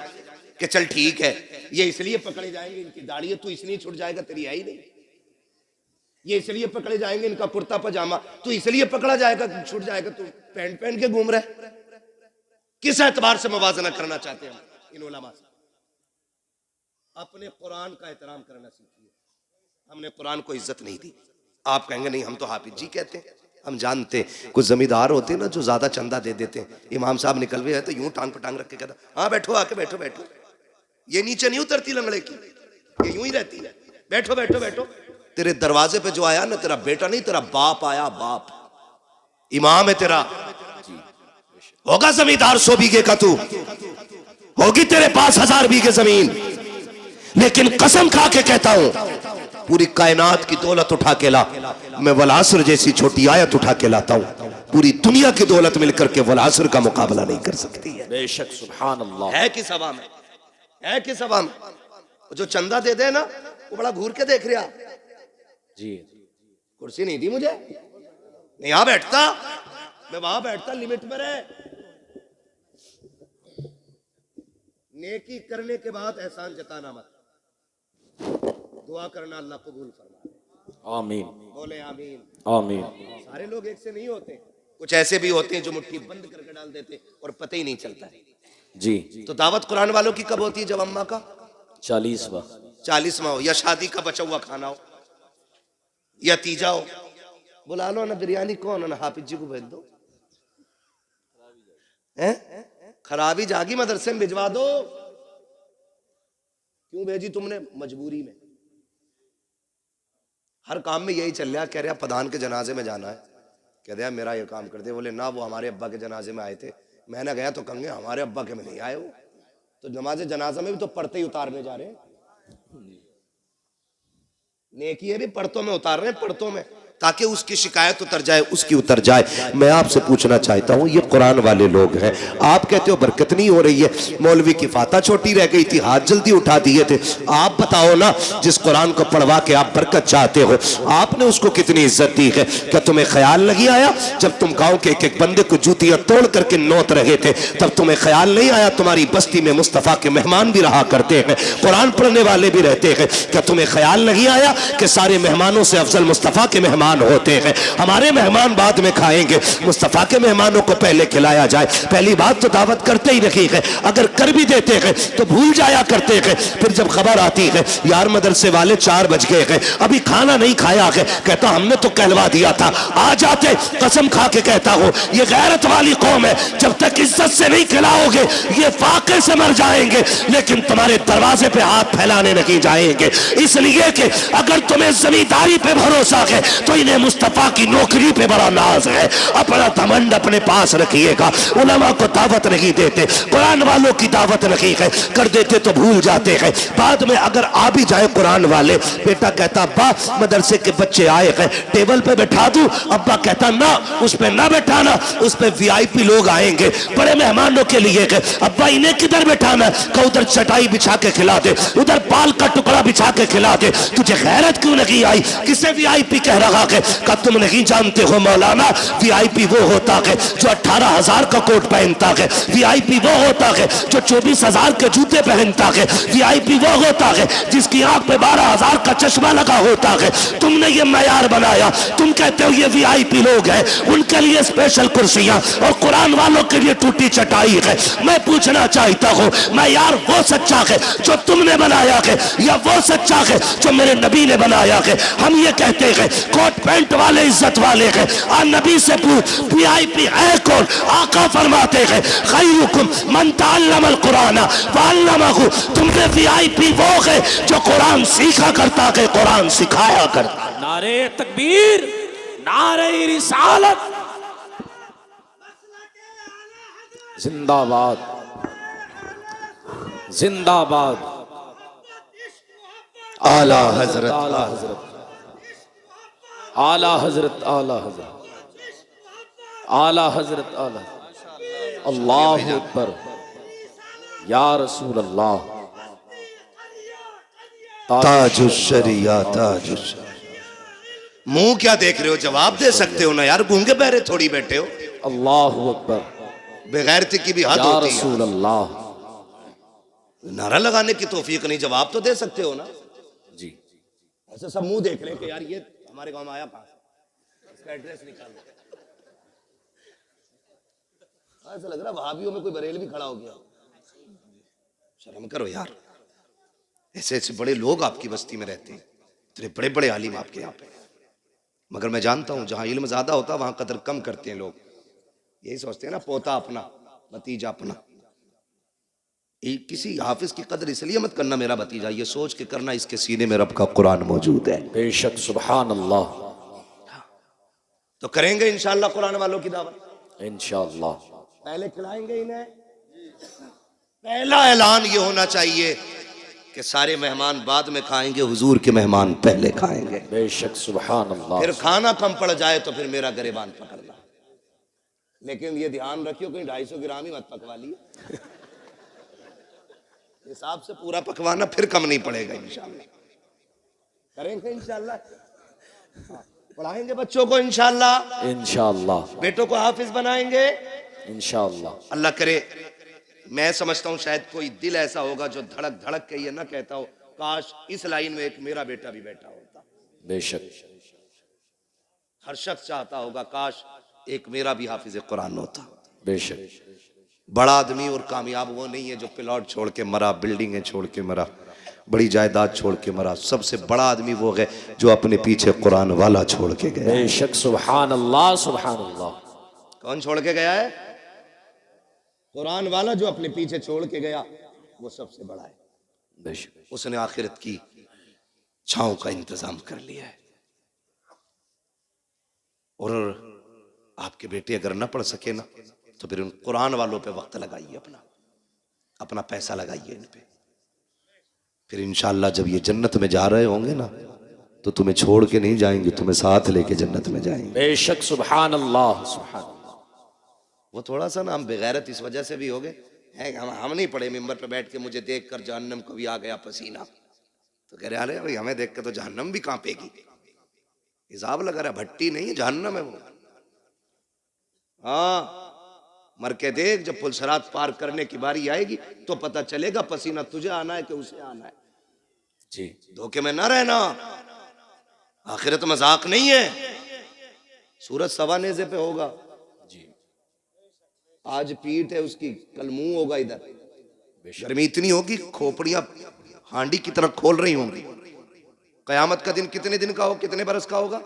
कि चल ठीक है, ये इसलिए पकड़े जाएंगे, इनकी दाढ़ी है, तू इसलिए छुट जाएगा, तेरी है ही नहीं। ये इसलिए पकड़े जाएंगे, इनका कुर्ता पजामा, तू इसलिए पकड़ा जाएगा, छुट जाएगा, तू पैंट पहन के घूम रहा है। किस एतबार से मुवाजना करना चाहते हैं इन उलमा से? अपने कुरान का एहतराम करना सीखिए। हमने कुरान को इज्जत नहीं दी। आप कहेंगे नहीं, हम तो हाफिज जी कहते हैं, हम जानते। कुछ जमींदार होते हैं ना जो ज्यादा चंदा दे देते हैं, इमाम साहब निकल गए तो यूं टांग पटांग रख के कहता, हाँ बैठो, आके बैठो बैठो। ये नीचे नहीं उतरती लंगड़े की, ये यूं ही रहती है, बैठो बैठो बैठो। तेरे दरवाजे पे जो आया ना, तेरा बेटा नहीं, तेरा बाप आया, बाप इमाम है तेरा। होगा जमींदार 100 बीघे का, तू होगी तेरे पास 1000 बीघे जमीन, लेकिन कसम खा के कहता हूं, पूरी कायनात की दौलत उठा के ला, मैं वलासर जैसी छोटी आयत उठा के लाता हूं, पूरी दुनिया की दौलत मिलकर के वलासर का मुकाबला नहीं कर सकती है। बेशक सुभान अल्लाह। है कि सभा में, है कि सभा में जो चंदा दे दे ना, वो बड़ा घूर के देख रहा जी। कुर्सी नहीं दी मुझे, नहीं यहां बैठता, मैं वहां बैठता, लिमिट में रहे। नेकी करने के बाद एहसान जताना मत, दुआ करना अल्लाह कबूल फरमाए। आमीन, बोले आमीन, आमीन। सारे लोग एक से नहीं होते, कुछ ऐसे भी होते हैं जो मुट्ठी बंद करके डाल देते और पता ही नहीं चलता है। जी। तो दावत कुरान वालों की कब होती है? जब अम्मा का 40वां हो, या शादी का बचा हुआ खाना हो, या तीजा हो। बुला लो ना, बिरयानी कौन है ना, हाफिज जी को भेज दो। खराबी जागी, मदरसे में भिजवा दो। क्यों भेजी तुमने? मजबूरी में। हर काम में यही चल रहा। कह रहा प्रधान के जनाजे में जाना है, कह रहा मेरा ये काम कर दे। बोले ना, वो हमारे अब्बा के जनाजे में आए थे। मैंने गया तो कहेंगे हमारे अब्बा के में नहीं आए वो, तो नमाज जनाजा में भी तो पढ़ते ही उतारने जा रहे हैं। नेकी है भी पढ़तों में उतार रहे हैं, पढ़तों में, ताकि उसकी शिकायत उतर जाए, उसकी उतर जाए। मैं आपसे पूछना चाहता हूं, ये कुरान वाले लोग हैं, आप कहते हो बरकत नहीं हो रही है, मौलवी की फाता छोटी रह गई थी, हाथ जल्दी उठा दिए थे। आप बताओ ना, जिस कुरान को पढ़वा के आप बरकत चाहते हो, आपने उसको कितनी इज्जत दी है? क्या तुम्हें ख्याल नहीं आया जब तुम गांव के एक एक बंदे को जूतियां तोड़ करके नोत रहे थे, तब तुम्हें ख्याल नहीं आया तुम्हारी बस्ती में मुस्तफा के मेहमान भी रहा करते हैं, कुरान पढ़ने वाले भी रहते हैं? क्या तुम्हें ख्याल नहीं आया कि सारे मेहमानों से अफजल मुस्तफा के मेहमान होते हैं? हमारे मेहमान बाद में खाएंगे, मुस्तफा के मेहमानों को पहले खिलाया जाए। पहली बात तो दावत करते ही रखी है, अगर कर भी देते हैं तो भूल जाया करते हैं। फिर जब खबर आती है यार मदरसे वाले 4 बज गए हैं, अभी खाना नहीं खाया है, कहता हमने तो कहलवा दिया था, आ जाते। कसम खा के कहता हूं, ये गैरत वाली कौम है, जब तक इज्जत से नहीं खिलाओगे ये फाके से मर जाएंगे, लेकिन तुम्हारे दरवाजे पे हाथ फैलाने नहीं जाएंगे। इसलिए कि अगर तुम्हें जमींदारी पे भरोसा है तो इन्हें मुस्तफा की नौकरी पे बड़ा नाज है। अपना घमंड अपने पास रखिएगा। उलमा को दावत नहीं देते, कुरान वालों की दावत नहीं है, कर देते तो भूल जाते हैं। बाद में अगर आ भी जाए कुरान वाले, बेटा कहता अब्बा मदरसे के बच्चे आए हैं, टेबल पे बैठा दूं? अब्बा कहता ना, उस पे ना बैठाना, उस पे वीआईपी लोग आएंगे, बड़े मेहमानों के लिए है। अब्बा इन्हें किधर बैठाना? का उधर चटाई बिछा के खिला दे, उधर पाल का टुकड़ा बिछा के खिला दे। तुझे गैरत क्यों नहीं आई? किसे वीआईपी कह रहा है कि तुम नहीं जानते हो मौलाना, वीआईपी वो होता है जो 18,000 का कोट पहनता है, वीआईपी वो होता है जो 24,000 के जूते पहनता है, वीआईपी वो होता है जिसकी आंख पे 12,000 का चश्मा लगा होता है। तुमने ये मयार बनाया, तुम कहते हो ये वीआईपी लोग हैं, उनके लिए स्पेशल कुर्सियां और कुरान वालों के लिए टूटी चटाई है। मैं पूछना चाहता हूं, मयार वो सच्चा है जो तुमने बनाया है या वो सच्चा है जो मेरे नबी ने बनाया है? हम ये कहते हैं कोट पैंट वाले इज्जत वाले हैं, और नबी से पूछ वीआईपी है कौन? आका फरमाते हैं खैरुकुम मन तअल्लमल कुरान व अल्लमहु। तुमने वीआईपी वो है जो कुरान सीखा करता है, कुरान सिखाया करता है। नारे तकबीर, नारे रिसालत, जिंदाबाद जिंदाबाद। आला हजरत, आला हजरत, आला हजरत, आला हजरत, आला हजरत, आला। अल्लाह अकबर, या रसूल अल्लाह। ताजुश शरिया, ताजुश। मुंह क्या देख रहे हो? जवाब दे सकते हो ना यार, गूंगे बहरे थोड़ी बैठे हो। अल्लाह अकबर, बेगैरती की भी हद या होती रसूल है। अल्लाह। नारा लगाने की तौफीक नहीं, जवाब तो दे सकते हो ना जी, ऐसे सब मुंह देख रहे हैं कि यार ये हमारे गांव में आया कहां से, इसका एड्रेस निकालो। ऐसा लग रहा है वहाबियों में कोई बरेल भी खड़ा हो गया। शर्म करो यार, ऐसे ऐसे बड़े लोग आपकी बस्ती में रहते हैं, इतने बड़े बड़े आलिम आपके यहाँ पे, मगर मैं जानता हूं जहां इल्म ज्यादा होता है वहां कदर कम करते हैं लोग। यही सोचते हैं ना, पोता अपना भतीजा अपना। किसी हाफिज की कदर इसलिए मत करना मेरा भतीजा, ये सोच के करना इसके सीने में रब का कुरान मौजूद है। बेशक, सुभान अल्लाह। तो करेंगे इंशाअल्लाह कुरान वालों की दावत इंशाअल्लाह। पहले खिलाएंगे इन्हें। पहला ऐलान ये होना चाहिए कि सारे मेहमान बाद में खाएंगे, हुजूर के मेहमान पहले खाएंगे। बेशक, सुभान अल्लाह। फिर खाना कम पड़ जाए तो फिर मेरा गिरेबान पकड़ना, लेकिन ये ध्यान रखियो कहीं 250 ग्राम ही मत पकवा लिए। हिसाब से पूरा पकवाना, फिर कम नहीं पड़ेगा इंशाअल्लाह। करेंगे इंशाअल्लाह, पढ़ाएंगे बच्चों को इंशाअल्लाह, इंशाअल्लाह, बेटों को हाफिज बनाएंगे इंशाअल्लाह। अल्लाह करे। मैं समझता हूँ शायद कोई दिल ऐसा होगा जो धड़क धड़क के ये ना कहता हो काश इस लाइन में एक मेरा बेटा भी बैठा होता। बेशक, हर शख्स चाहता होगा काश एक मेरा भी हाफिज कुरान होता। बेशक। बड़ा आदमी और कामयाब वो नहीं है जो प्लॉट छोड़ के मरा, बिल्डिंगें छोड़ के मरा, बड़ी जायदाद छोड़ के मरा। सबसे बड़ा आदमी वो है जो अपने पीछे कुरान वाला छोड़ के गया। बेशक, सुभान अल्लाह, सुभान अल्लाह। कौन छोड़ के गया है? कुरान वाला जो अपने पीछे छोड़ के गया, वो सबसे बड़ा है। बेशक, उसने आखिरत की छांव का इंतजाम कर लिया है। और आपके बेटे अगर ना पढ़ सके ना, तो फिर उन कुरान वालों पे वक्त लगाइए, अपना पैसा लगाइए इन पे। फिर इंशाअल्लाह जब ये जन्नत में जा रहे होंगे ना, तो तुम्हें छोड़ के नहीं जाएंगे, तुम्हें साथ लेके जन्नत में जाएंगे। बेशक, सुभान अल्लाह, सुभान अल्लाह। वो थोड़ा सा ना हम बेगैरत इस वजह से भी हो गए हैं, हम नहीं पढ़े। मिंबर पे बैठ के मुझे देख कर जहन्नम को भी आ गया पसीना, तो कह रहे अरे भाई हमें देख के तो जहन्नम भी कांपेगी। हिसाब लगा रहा, भट्टी नहीं है, जहन्नम है वो। हाँ, मर के देख, जब पुलसरात पार करने की बारी आएगी तो पता चलेगा पसीना तुझे आना है कि उसे आना है। जी, धोखे में ना रहना, आखिरत मजाक नहीं है। सूरज सवा नेज़े पे होगा जी। आज पीठ है उसकी, कल मुंह होगा इधर। गर्मी इतनी होगी खोपड़ियां हांडी की तरह खोल रही होंगी। कयामत का दिन कितने दिन का हो, कितने बरस का होगा?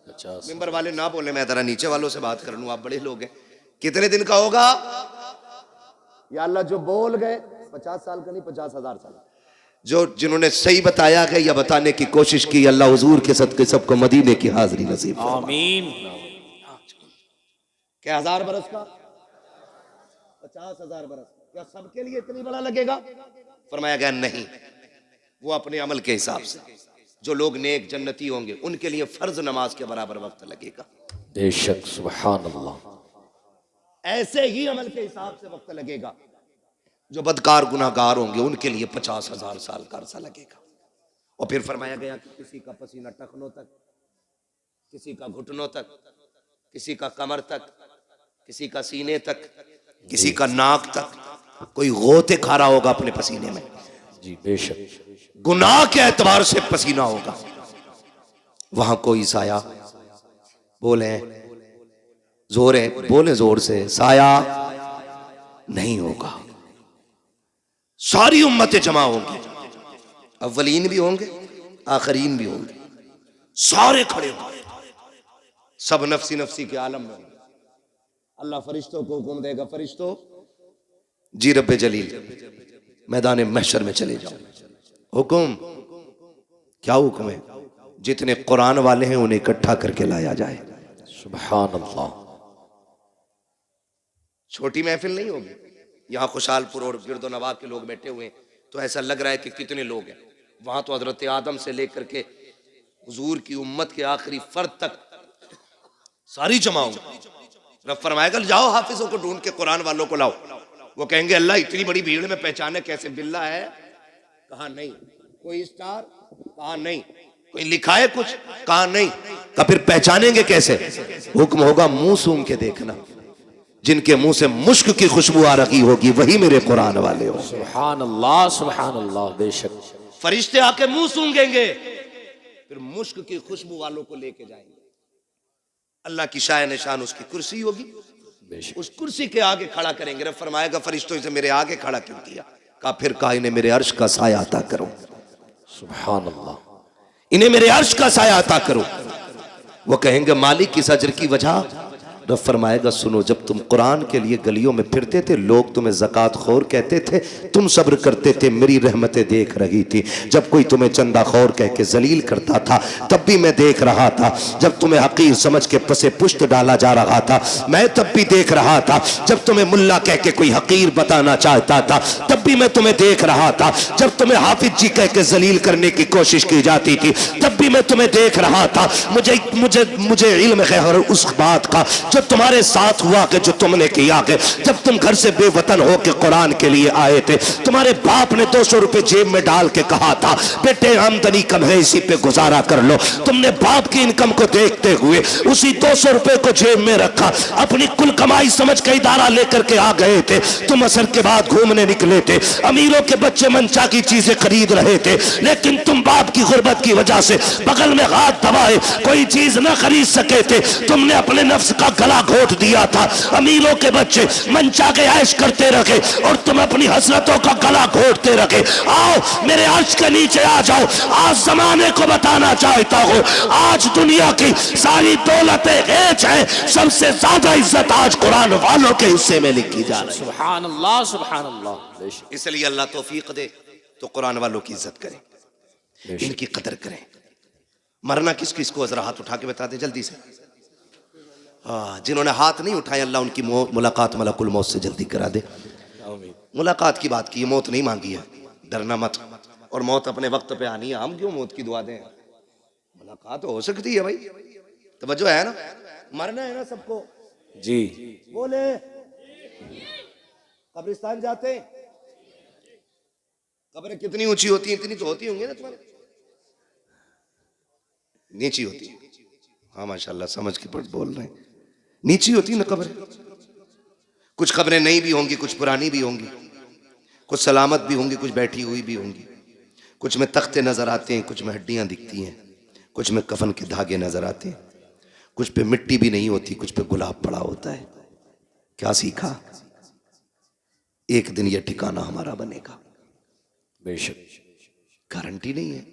50। मेंबर वाले ना बोले, मैं जरा नीचे वालों से बात कर लूं, आप बड़े लोग हैं। कितने दिन का होगा? या अल्लाह जो बोल गए 50 साल का नहीं, 50,000 साल। जो जिन्होंने सही बताया है या बताने की कोशिश की, अल्लाह हुजूर के सदके सबको मदीने की हाजिरी नसीब फरमाए। आमीन। क्या 1000 बरस का? 50,000 बरस। क्या सबके लिए इतनी बड़ा लगेगा? फरमाया गया नहीं, वो अपने अमल के हिसाब से। जो लोग नेक जन्नती होंगे उनके लिए फर्ज नमाज के बराबर वक्त लगेगा। बेशक, सुभान अल्लाह। ऐसे ही अमल के हिसाब से वक्त लगेगा। जो बदकार गुनाहगार होंगे उनके लिए 50,000 साल का अरसा लगेगा। और फिर फरमाया गया कि किसी का पसीना टखनों तक, किसी का घुटनों तक, किसी का कमर तक, किसी का सीने तक, किसी का नाक तक। कोई गोते खा रहा होगा अपने पसीने में। जी बेशक। गुनाह के एतबार से पसीना होगा। वहां कोई साया, बोले जोर है, बोले जोर से, साया नहीं होगा। सारी उम्मतें जमा होंगी, अव्वलीन भी होंगे, आखरीन भी होंगे, सारे खड़े होंगे, सब नफसी नफसी के आलम में होंगे। अल्लाह फरिश्तों को हुक्म देगा, फरिश्तों जी रब्बे जलील मैदान महशर में चले जाओ। हुक्म, क्या हुक्म है? जितने कुरान वाले हैं उन्हें इकट्ठा करके लाया जाए। सुभान अल्लाह। छोटी महफिल नहीं होगी। यहाँ खुशालपुर और गिरदो नवा के लोग बैठे हुए हैं तो ऐसा लग रहा है कि कितने लोग हैं। वहां तो हजरत आदम से लेकर के हुजूर की उम्मत के आखिरी फर्द तक सारी जमा होंगी। रब फरमाएगा जाओ हाफिजों को ढूंढ के कुरान वालों को लाओ। वो कहेंगे अल्लाह इतनी बड़ी भीड़ में पहचाने कैसे? बिल्ला है? कहा नहीं। कोई स्टार? कहा नहीं। कोई लिखा है कुछ? कहा नहीं। का फिर पहचानेंगे कैसे? हुक्म होगा मुंह सूंघ के देखना। जिनके मुंह से मुश्क की खुशबू आ रही होगी वही मेरे कुरान वाले हो। सुभान अल्लाह, सुभान अल्लाह। बेशक। फरिश्ते आके मुंह सूंघेंगे, फिर मुश्क की खुशबू वालों को लेके जाएंगे। अल्लाह की शाय निशान उसकी कुर्सी होगी, उस कुर्सी के आगे खड़ा करेंगे। रब फरमाएगा फरिश्तों से मेरे आगे खड़ा क्यों किया? कहा फिर कहा इन्हें मेरे अर्श का साया अता करो। सुभान अल्लाह। इन्हें मेरे अर्श का साया अता करो। वो कहेंगे मालिक इस अजर की वजह? रब फरमाएगा सुनो, जब तुम कुरान के लिए गलियों में फिरते थे लोग तुम्हें ज़कात खोर कहते थे, तुम सब्र करते थे, मेरी रहमतें देख रही थी। जब कोई तुम्हें चंदा खोर कह के जलील करता था तब भी मैं देख रहा था। जब तुम्हें हकीर समझ के पसे पुश्त डाला जा रहा था मैं तब भी देख रहा था। जब तुम्हें मुल्ला कह के कोई हकीर बताना चाहता था तब भी मैं तुम्हें देख रहा था। जब तुम्हें हाफिज जी कह के जलील करने की कोशिश की जाती थी तब भी मैं तुम्हें देख रहा था। मुझे मुझे मुझे इल्म है उस बात का जो तुम्हारे साथ हुआ कि जो तुमने किया कि जब तुम घर से बेवतन हो के कुरान के लिए आए थे, तुम्हारे बाप ने 200 रुपए जेब में डाल के कहा था बेटे आमदनी कम है इसी पे गुजारा कर लो। तुमने बाप की इनकम को देखते हुए उसी 200 रुपए को जेब में रखा, अपनी कुल कमाई समझ के इदारा लेकर के आ गए थे। तुम असर के बाद घूमने निकले थे, अमीरों के बच्चे मनचा की चीजें खरीद रहे थे, लेकिन तुम बाप की गुर्बत की वजह से बगल में हाथ दबाए कोई चीज न खरीद सके थे। तुमने अपने नफ्स का गला घोट दिया था। अमीरों के बच्चे मनचा के ऐश करते रखे और तुम अपनी हसरतों का गला घोटते रखे। आओ मेरे अर्श के नीचे आ जाओ। आज जमाने को बताना चाहता हूं आज दुनिया की सारी दौलतें हेच है, सबसे ज्यादा इज्जत आज कुरान वालों के हिस्से में लिखी जा रही है। सुभान अल्लाह, सुभान अल्लाह। इसलिए अल्लाह तौफीक दे तो कुरान वालों की इज्जत करें, इनकी कदर करें। मरना किस किस को? जरा हाथ उठा के बता दे जल्दी से। जिन्होंने हाथ नहीं उठाए अल्लाह उनकी मुलाकात मलकुल मौत से जल्दी करा दे। मुलाकात की बात की, मौत नहीं मांगी है, डरना मत। और मौत अपने वक्त पे आनी है, हम क्यों मौत की दुआ दें? मुलाकात हो सकती है भाई, तवज्जो है ना? मरना है ना सबको जी। बोले कब्रिस्तान जाते, कब्रें कितनी ऊंची होती हैं? इतनी तो होती होंगी ना तुम्हारे? नीची होती है। हाँ माशाल्लाह समझ के बोल रहे हैं, नीची होती ना कब्रें। कुछ कब्रें नई भी होंगी, कुछ पुरानी भी होंगी, कुछ सलामत भी होंगी, कुछ बैठी हुई भी होंगी। कुछ में तख्ते नजर आते हैं, कुछ में हड्डियां दिखती हैं, कुछ में कफन के धागे नजर आते हैं, कुछ पे मिट्टी भी नहीं होती, कुछ पे गुलाब पड़ा होता है। क्या सीखा? एक दिन यह ठिकाना हमारा बनेगा। बेशक। गारंटी नहीं है।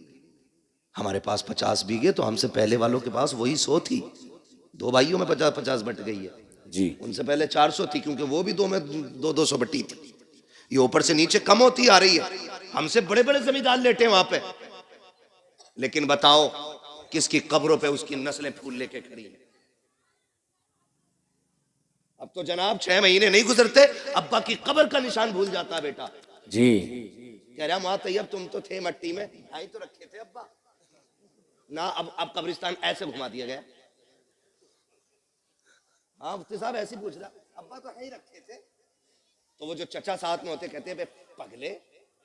हमारे पास 50 बीघे तो हमसे पहले वालों के पास वही 100 थी। 2 भाइयों में 50-50 बट गई है जी। उनसे पहले 400 थी क्योंकि वो भी 2 में 200 बटी थी। ये ऊपर से नीचे कम होती आ रही है। हमसे बड़े बड़े जमींदार लेटे वहां पे, लेकिन बताओ किसकी कब्रों पे उसकी नस्लें फूल लेके खड़ी है। अब तो जनाब 6 महीने नहीं गुजरते अब्बा की कब्र का निशान भूल जाता बेटा जी। कह रहा माँ तैयब तुम तो थे मट्टी में, आई तो रखे थे अब्बा ना। अब कब्रिस्तान ऐसे घुमा दिया गया। हाँ मुफ्ती साहब ऐसे पूछ रहा, अब्बा तो है ही रखे थे। तो वो जो चचा साथ में होते कहते हैं पगले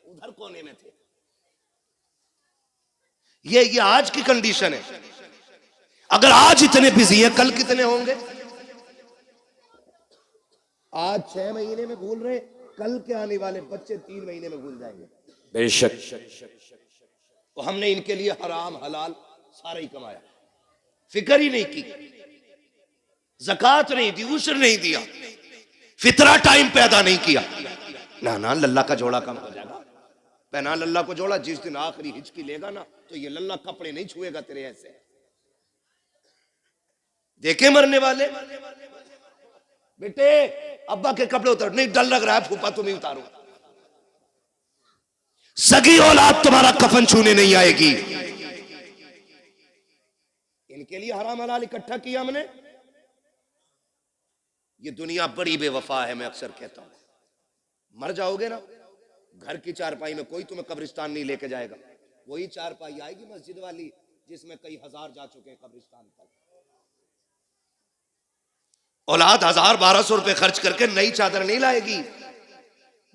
उधर कोने में थे। ये आज की कंडीशन है। अगर आज इतने बिजी हैं, कल कितने होंगे? आज 6 महीने में भूल रहे, कल के आने वाले बच्चे 3 महीने में भूल जाएंगे। बेशक। तो हमने इनके लिए हराम हलाल सारा ही कमाया, फिक्र ही नहीं की, ज़कात नहीं दी, उश्र नहीं दिया, फितरा टाइम पैदा नहीं किया। ना लल्ला का जोड़ा कम हो जाएगा। पहना लल्ला को जोड़ा, जिस दिन आखिरी हिचकी लेगा ना तो ये लल्ला कपड़े नहीं छुएगा तेरे ऐसे। देखे मरने वाले बेटे अब्बा के कपड़े उतार, नहीं डर लग रहा है फूफा तुम ही उतारो। सगी औलाद तुम्हारा कफन छूने नहीं आएगी। इनके लिए हराम हलाल इकट्ठा किया हमने। ये दुनिया बड़ी बेवफा है। मैं अक्सर कहता हूं, मर जाओगे ना, घर की चारपाई में कोई तुम्हें कब्रिस्तान नहीं लेके जाएगा। वही चारपाई आएगी मस्जिद वाली जिसमें कई हजार जा चुके हैं कब्रिस्तान तक। औलाद 1000-1200 रुपए खर्च करके नई चादर नहीं लाएगी।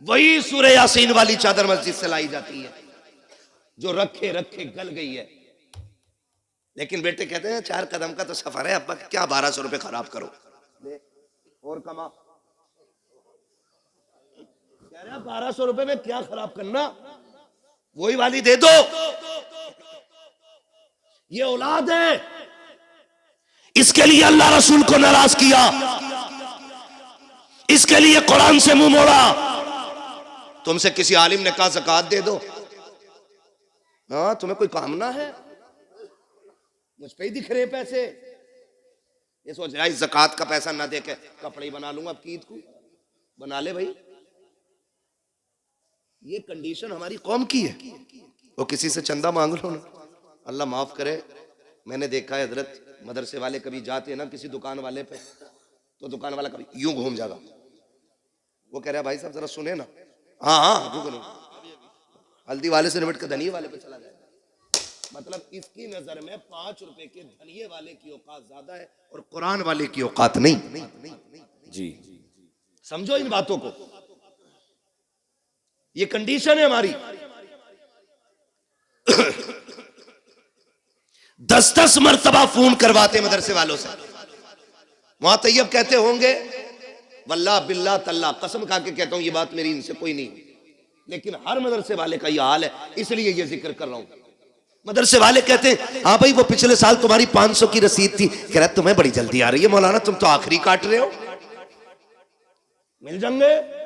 वही सूरह यासीन वाली चादर मस्जिद से लाई जाती है जो रखे रखे गल गई है। लेकिन बेटे कहते हैं 4 कदम का तो सफर है, अब्बा क्या 1200 रुपए खराब करो, ले और कमा। कह रहे 1200 रुपए में क्या खराब करना, वही वाली दे दो। ये औलाद है, इसके लिए अल्लाह रसूल को नाराज किया, इसके लिए कुरान से मुंह मोड़ा। तुमसे किसी आलिम ने कहा ज़कात दे दो, हाँ तुम्हें कोई काम ना है, मुझ पे ही दिख रहे पैसे। ये सोच रहा है ज़कात का पैसा ना दे के कपड़े ही बना लूंगा, अब की ईद को बना ले भाई। ये कंडीशन हमारी कौम की है। वो किसी से चंदा मांग लो ना, अल्लाह माफ करे। मैंने देखा है हजरत मदरसे वाले कभी जाते हैं ना किसी दुकान वाले पे, तो दुकान वाला कभी यूं घूम जाएगा। वो कह रहा है भाई साहब जरा सुने ना, हाँ रुको नहीं, हल्दी वाले से निपट के धनिये वाले पे चला जाएगा। मतलब इसकी नजर में 5 रुपए के धनिये वाले की औकात ज्यादा है और कुरान वाले की औकात नहीं। जी समझो इन बातों को, ये कंडीशन है हमारी। 10-10 मरतबा फोन करवाते मदरसे वालों से। वहां तैयब कहते होंगे वल्लाह बिल्लाह तल्ला, कसम खा के कहता हूं ये बात मेरी इनसे कोई नहीं, लेकिन हर मदरसे वाले का ये हाल है, इसलिए ये जिक्र कर रहा हूं। मदरसे वाले कहते हैं हाँ भाई वो पिछले साल तुम्हारी 500 की रसीद थी। कह रहा तुम्हें बड़ी जल्दी आ रही है मौलाना, तुम तो आखिरी काट रहे हो, मिल जाएंगे।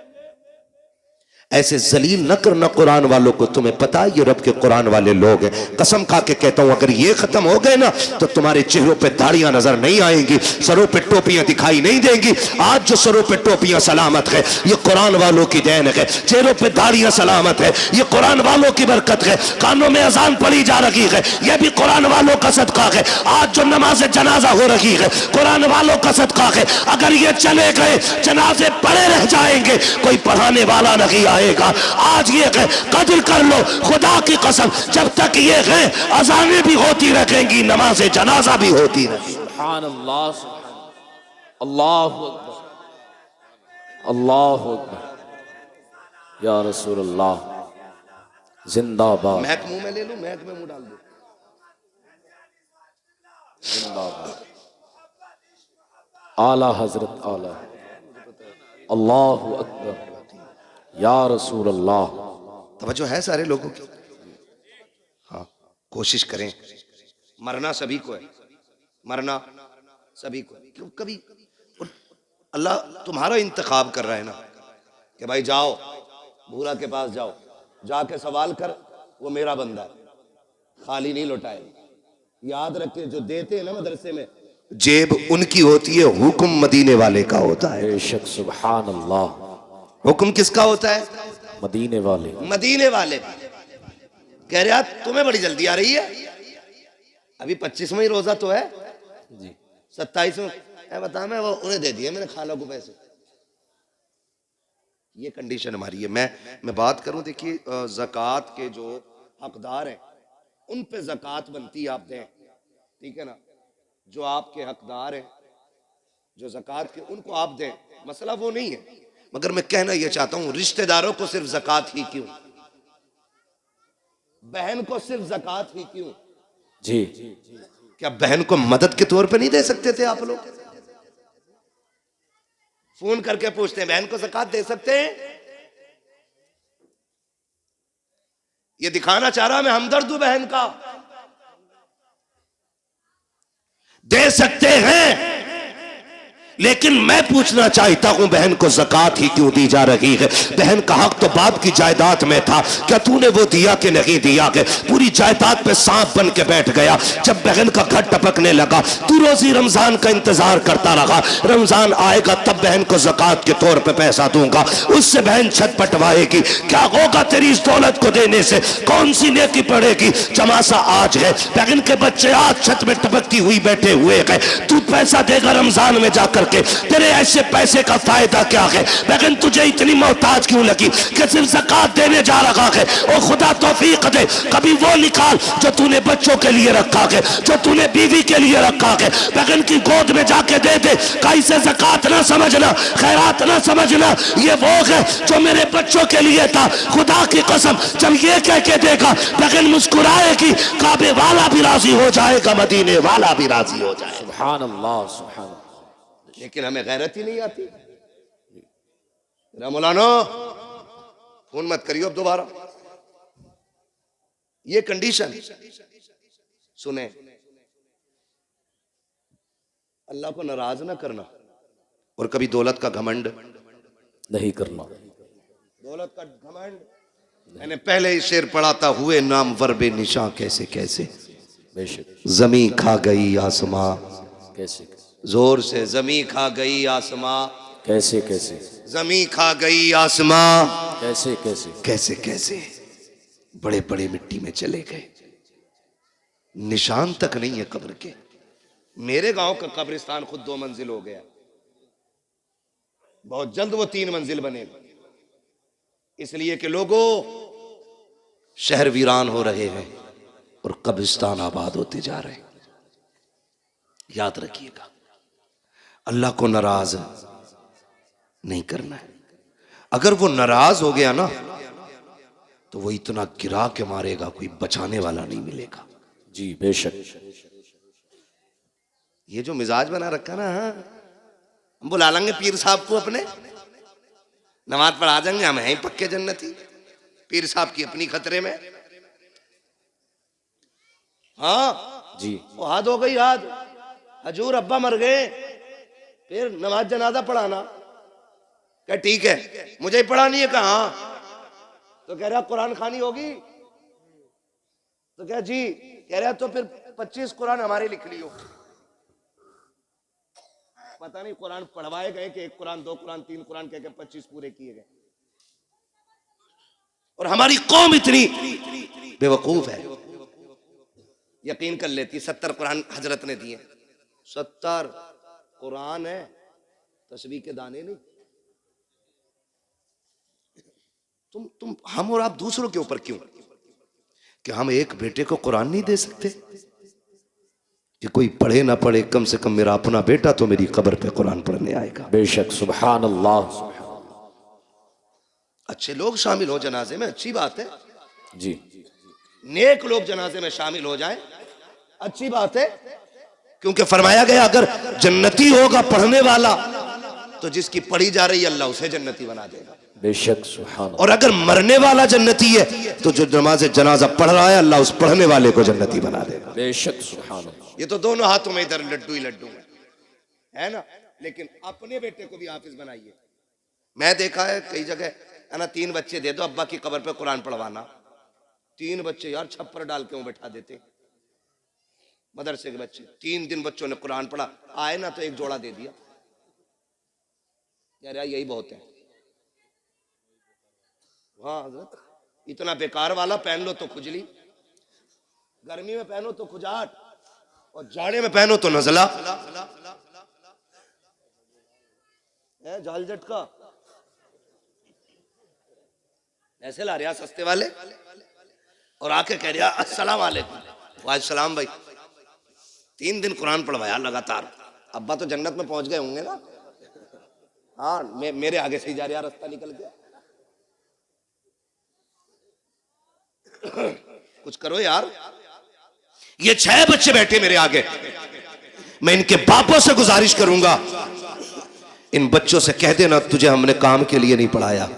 ऐसे जलील न करना कुरान वालों को। तुम्हें पता है ये रब के कुरान वाले लोग हैं। कसम खा के कहता हूं अगर ये खत्म हो गए ना तो तुम्हारे चेहरों पे दाढ़ियां नजर नहीं आएंगी, सरों पे टोपियां दिखाई नहीं देंगी। आज जो सरों पे टोपियां सलामत है ये कुरान वालों की देन है, चेहरों पे दाढ़ियां सलामत है ये कुरान वालों की बरकत है। कानों में अजान पड़ी जा रही है ये भी कुरान वालों का सदका है। आज जो नमाज जनाजा हो रही है कुरान वालों का सदका है। अगर ये चले गए जनाजे पड़े रह जाएंगे, कोई पढ़ाने वाला नहीं आएगा। आज ये कदर कर लो खुदा की कसम, जब तक ये है अजानें भी होती रहेंगी, नमाज जनाजा भी होती रहेगी। सुभान अल्लाह, अल्लाहु अकबर, अल्लाहु अकबर, या रसूल अल्लाह जिंदाबाद। महक मुंह में ले लो, महक में मुंह डाल दो, जिंदाबाद। आला हजरत आला, अल्लाहु अकबर, या रसूल अल्लाह। तवज्जो है सारे लोगों की। हाँ कोशिश करें, मरना सभी को है, मरना सभी को है। क्यों कभी अल्लाह तुम्हारा इंतखाब कर रहा है ना कि भाई जाओ भूरा के पास जाओ, जाके सवाल कर, वो मेरा बंदा है, खाली नहीं लौटाएगा। याद रखे जो देते हैं ना मदरसे में, जेब उनकी होती है, हुक्म मदीने वाले का होता है। बेशक सुभान अल्लाह। हुक्म किसका होता है? मदीने वाले, मदीने वाले। कह रहे यार तुम्हें बड़ी जल्दी आ रही है, अभी 25वां ही रोजा तो है जी, 27वां बता, मैं वो उन्हें दे दिए मैंने खाला को पैसे। ये कंडीशन हमारी है। मैं बात करूं, देखिए ज़कात के जो हकदार हैं उन पे ज़कात बनती है, आप दें, ठीक है ना। जो आपके हकदार हैं जो ज़कात के, उनको आप दें, मसला वो नहीं है। मगर मैं कहना यह चाहता हूं रिश्तेदारों को सिर्फ ज़कात ही क्यों, बहन को सिर्फ ज़कात ही क्यों, जी क्या बहन को मदद के तौर पे नहीं दे सकते थे आप लोग? फोन करके पूछते हैं बहन को ज़कात दे सकते हैं? ये दिखाना चाह रहा मैं हमदर्द हूं बहन का। दे सकते हैं, लेकिन मैं पूछना चाहता हूं बहन को ज़कात ही क्यों दी जा रही है? बहन का हक तो बाप की जायदाद में था, क्या तूने वो दिया कि नहीं दिया? के पूरी जायदाद पे सांप बन के बैठ गया। जब बहन का घर टपकने लगा तू रोजी रमजान का इंतजार करता रहा, रमजान आएगा तब बहन को ज़कात के तौर पे पैसा दूंगा, उससे बहन छत पटवाएगी। क्या होगा तेरी इस दौलत को देने से? कौन सी नेकी पड़ेगी? चमासा आज है, बहन के बच्चे आज छत में टपकती हुई बैठे हुए हैं, तू पैसा देगा रमजान में जाकर के? तेरे ऐसे पैसे का फायदा क्या है? लेकिन तुझे इतनी मोहताज क्यों लगी कि सिर्फ ज़कात देने जा रहा है? और खुदा तौफीक दे कभी वो निकाल जो तूने बच्चों के लिए रखा है, जो तूने बीवी के लिए रखा है, लेकिन की गोद में जाके दे दे। कैसे ज़कात ना समझना, खैरात ना समझना, ये वो है जो मेरे बच्चों के लिए था। खुदा की कसम जब ये कह के देगा लेकिन मुस्कुराएगी, काबे वाला भी राजी हो जाएगा, मदीने वाला भी राजी हो जाएगा। सुभान अल्लाह, सुभान अल्लाह। लेकिन हमें गैरत ही नहीं आती। मौलाना फोन मत करियो अब दोबारा। ये कंडीशन सुने, अल्लाह को नाराज ना करना और कभी दौलत का घमंड नहीं करना। दौलत का घमंड मैंने पहले ही शेर पढ़ा था, हुए नाम वर्बे निशां कैसे कैसे, बेशक जमी खा गई आसमां, कैसे जोर से जमी खा गई आसमां, कैसे कैसे, जमी खा गई आसमां, कैसे कैसे, कैसे कैसे, बड़े बड़े मिट्टी में चले गए, निशान तक नहीं है कब्र के। मेरे गांव का कब्रिस्तान खुद 2 मंजिल हो गया, बहुत जल्द वो 3 मंजिल बनेगा, इसलिए कि लोगों शहर वीरान हो रहे हैं और कब्रिस्तान आबाद होते जा रहे हैं। याद रखिएगा, अल्लाह को नाराज नहीं करना है। अगर वो नाराज हो गया ना तो वो इतना गिरा के मारेगा, कोई बचाने वाला नहीं मिलेगा। जी बेशक। ये जो मिजाज बना रखा ना, हम बुला लेंगे पीर साहब को अपने, नमाज पढ़ा देंगे, हम हैं पक्के जन्नती। पीर साहब की अपनी खतरे में। हाँ जी, वो हाथ हो गई, याद हजूर अब्बा मर गए, फिर नमाज जनाजा पढ़ाना। क्या ठीक है, मुझे ही पढ़ानी है? कहा तो कह रहा कुरान खानी होगी, तो क्या जी कह रहा तो फिर 25 कुरान हमारे लिख लियो। पता नहीं कुरान पढ़वाए गए कि 1 कुरान 2 कुरान 3 कुरान कह के 25 पूरे किए गए। और हमारी कौम इतनी बेवकूफ है, यकीन कर लेती 70 कुरान हजरत ने दिए। 70 कुरान है, तस्बीह के दाने नहीं। तुम हम और आप दूसरों के ऊपर क्यों? कि हम एक बेटे को कुरान नहीं दे सकते? कि कोई पढ़े ना पढ़े, कम से कम मेरा अपना बेटा तो मेरी कब्र पे कुरान पढ़ने आएगा। बेशक, सुभान अल्लाह। अच्छे लोग शामिल हो जनाजे में, अच्छी बात है जी। नेक लोग जनाजे में शामिल हो जाएं, अच्छी बात है, क्योंकि फरमाया गया अगर जन्नती होगा पढ़ने वाला तो जिसकी पढ़ी जा रही है अल्लाह उसे जन्नती बना देगा। बेशक, सुभान। और अगर मरने वाला जन्नती है तो जो नमाज जनाजा पढ़ रहा है अल्लाह उस पढ़ने वाले को जन्नती बना देगा। बेशक, सुभान। ये तो दोनों हाथों में इधर लड्डू ही लड्डू है ना। लेकिन अपने बेटे को भी हाफिज बनाइए। मैं देखा है कई जगह है ना, 3 बच्चे दे दो अब्बा की कब्र पे कुरान पढ़वाना। 3 बच्चे यार छप्पर डाल के वो बैठा देते, मदरसे के बच्चे। 3 दिन बच्चों ने कुरान पढ़ा, आए ना तो 1 जोड़ा दे दिया। यार यही बहुत है। हाँ हजरत, इतना बेकार वाला पहन लो तो खुजली, गर्मी में पहनो तो खुजाट, और जाड़े में पहनो तो नजला है, जाल झटका। ऐसे ला रहा सस्ते वाले और आके कह रहा अस्सलाम वालेकुम। वालेकुम सलाम भाई। 3 दिन कुरान पढ़वाया लगातार। अब्बा तो जन्नत में पहुंच गए होंगे ना। हाँ मेरे आगे से ही जा रहा रास्ता निकल गया। कुछ करो यार। ये 6 बच्चे बैठे मेरे आगे, मैं इनके बापों से गुजारिश करूंगा, इन बच्चों से कह देना तुझे हमने काम के लिए नहीं पढ़ाया,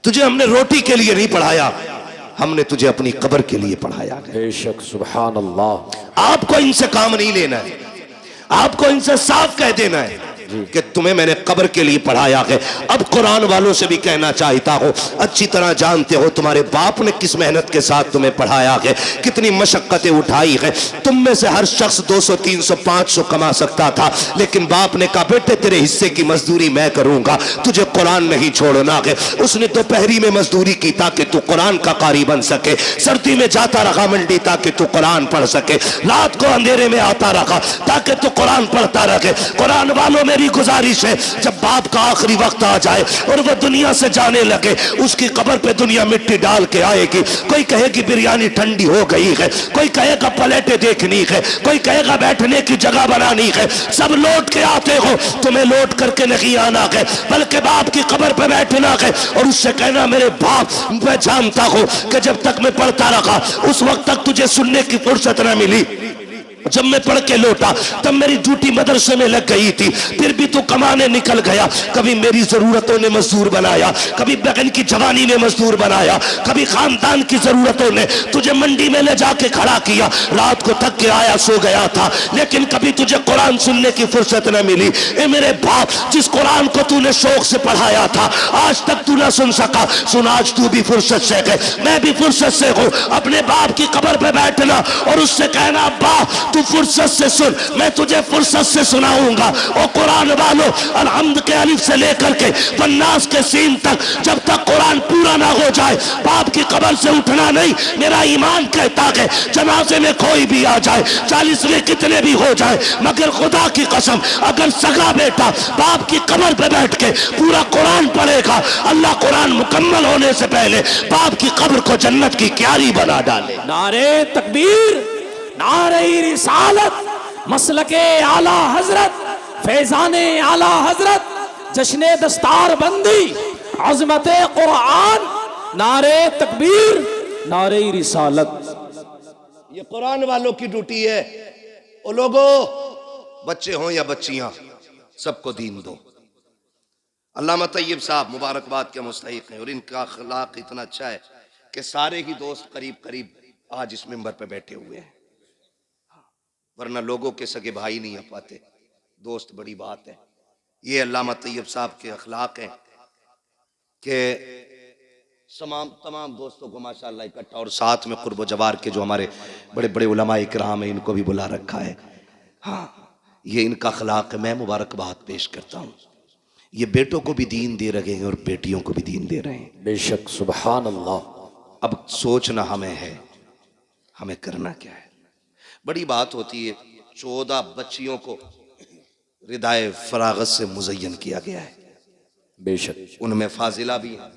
तुझे हमने रोटी के लिए नहीं पढ़ाया, हमने तुझे अपनी कब्र के लिए पढ़ाया। बेशक, सुभान अल्लाह। आपको इनसे काम नहीं लेना है, आपको इनसे साफ कह देना है कि तुम्हें मैंने कब्र के लिए पढ़ाया है। अब कुरान वालों से भी कहना चाहता हो, अच्छी तरह जानते हो तुम्हारे बाप ने किस मेहनत के साथ तुम्हें पढ़ाया है, कितनी मशक्कतें उठाई है। तुम में से हर शख्स 200, 300, 500 कमा सकता था, लेकिन बाप ने कहा बेटे तेरे हिस्से की मजदूरी मैं करूंगा, तुझे कुरान नहीं छोड़ना है। उसने दोपहरी में मजदूरी की ताकि तू कुरान का कारी बन सके, सर्दी में जाता रहा मंडी ताकि तू कुरान पढ़ सके, रात को अंधेरे में आता रहा ताकि तू कुरान पढ़ता रहे। कुरान वालों मेरी गुजारिश है, जब बाप का आखिरी वक्त आ जाए और वह दुनिया से जाने लगे, उसकी कब्र पे दुनिया मिट्टी डाल के आएगी। कोई कहेगी बिरयानी ठंडी हो गई है, कोई कहेगा प्लेटें देखनी है, कोई कहेगा बैठने की जगह बनानी है। सब लौट के आते हो, तुम्हें लौट करके नहीं आना है, बल्कि बाप की कब्र पे बैठना है और उससे कहना मेरे बाप, मैं जानता हूं कि जब तक मैं पढ़ता रहा उस वक्त तक तुझे सुनने की फुर्सत न मिली, जब मैं पढ़ के लौटा तब मेरी ड्यूटी मदरसे में लग गई थी, फिर भी तू कमाने निकल गया। कभी मेरी जरूरतों ने मजदूर बनाया, कभी बहन की जवानी ने मजदूर बनाया, कभी खानदान की जरूरतों ने तुझे मंडी में ले जाके खड़ा किया। रात को थक के आया, सो गया था, लेकिन कभी तुझे कुरान सुनने की फुर्सत न मिली। ए मेरे बाप, जिस कुरान को तूने शौक से पढ़ाया था आज तक तू न सुन सका, सुन आज तू भी फुर्सत से है, मैं भी फुर्सत से हूँ। अपने बाप की कब्र पे बैठना और उससे कहना अब्बा तू फुर्सत से सुन, मैं तुझे फुर्सत से सुनाऊंगा। और कुरान वालों, अलहम्द के अलिफ से लेकर के वन्नास के सीन तक, जब तक कुरान पूरा ना हो जाए बाप की कब्र से उठना नहीं। मेरा ईमान कहता है जनाजे में कोई भी आ जाए, 40 में कितने भी हो जाए, मगर खुदा की कसम अगर सगा बेटा बाप की कब्र पे बैठ के पूरा कुरान पढ़ेगा, अल्लाह कुरान मुकम्मल होने से पहले बाप की कब्र को जन्नत की क्यारी बना डाले। नारे तकबीर, नारे रिसालत, मसलके आला हजरत, फैजाने आला हजरत, जश्ने दस्तार बंदी, अजमत कुरान, नारे तकबीर, नारे रिसालत। ये कुरान वालों की ड्यूटी है। ओ लोगों, बच्चे हों या बच्चियां, सबको दीन दो। अल्लामा तैयब साहब मुबारकबाद के मुस्तहिक हैं और इनका अखलाक इतना अच्छा है कि सारे ही दोस्त करीब करीब आज इस मिंबर पे बैठे हुए हैं, वरना लोगों के सगे भाई नहीं आ पाते, दोस्त बड़ी बात है। ये अल्लामा तैयब साहब के अखलाक हैं कि तमाम दोस्तों को माशाअल्लाह इकट्ठा, और साथ में कुर्ब जवार के जो हमारे बड़े बड़े उलमा इकराम हैं इनको भी बुला रखा है। हाँ, ये इनका अखलाक है। मैं मुबारकबाद पेश करता हूँ। ये बेटों को भी दीन दे रहे हैं और बेटियों को भी दीन दे रहे हैं। बेशक, सुभान अल्लाह। अब सोचना हमें है, हमें करना क्या है। बड़ी बात होती है, 14 बच्चियों को रिदाए फरागत से मुज़य्यन किया गया है। बेशक, उनमें फाजिला भी हैं,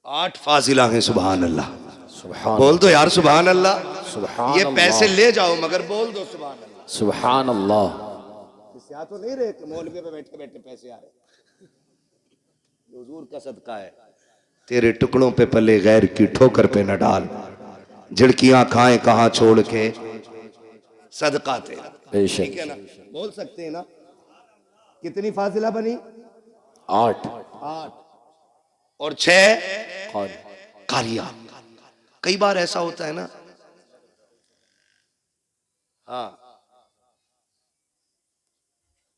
8 फाजिला हैं। सुभान अल्लाह, सुभान, बोल दो यार सुभान अल्लाह। सुभान ये अल्लाह, पैसे ले जाओ मगर बोल दो सुभान अल्लाह। सुभान अल्लाह। तो नहीं रहे कि मौलवी पे बैठे बैठे पैसे आ रहे, हुजूर का सदका है। तेरे टुकड़ों पे पले गैर की ठोकर पे न डाल, झिड़कियां खाएं कहां छोड़ के सदका तेरा। ठीक है ना, बोल सकते हैं ना। कितनी फाजिला बनी? 8 और 6 कारिया। कई बार ऐसा होता है ना, हाँ,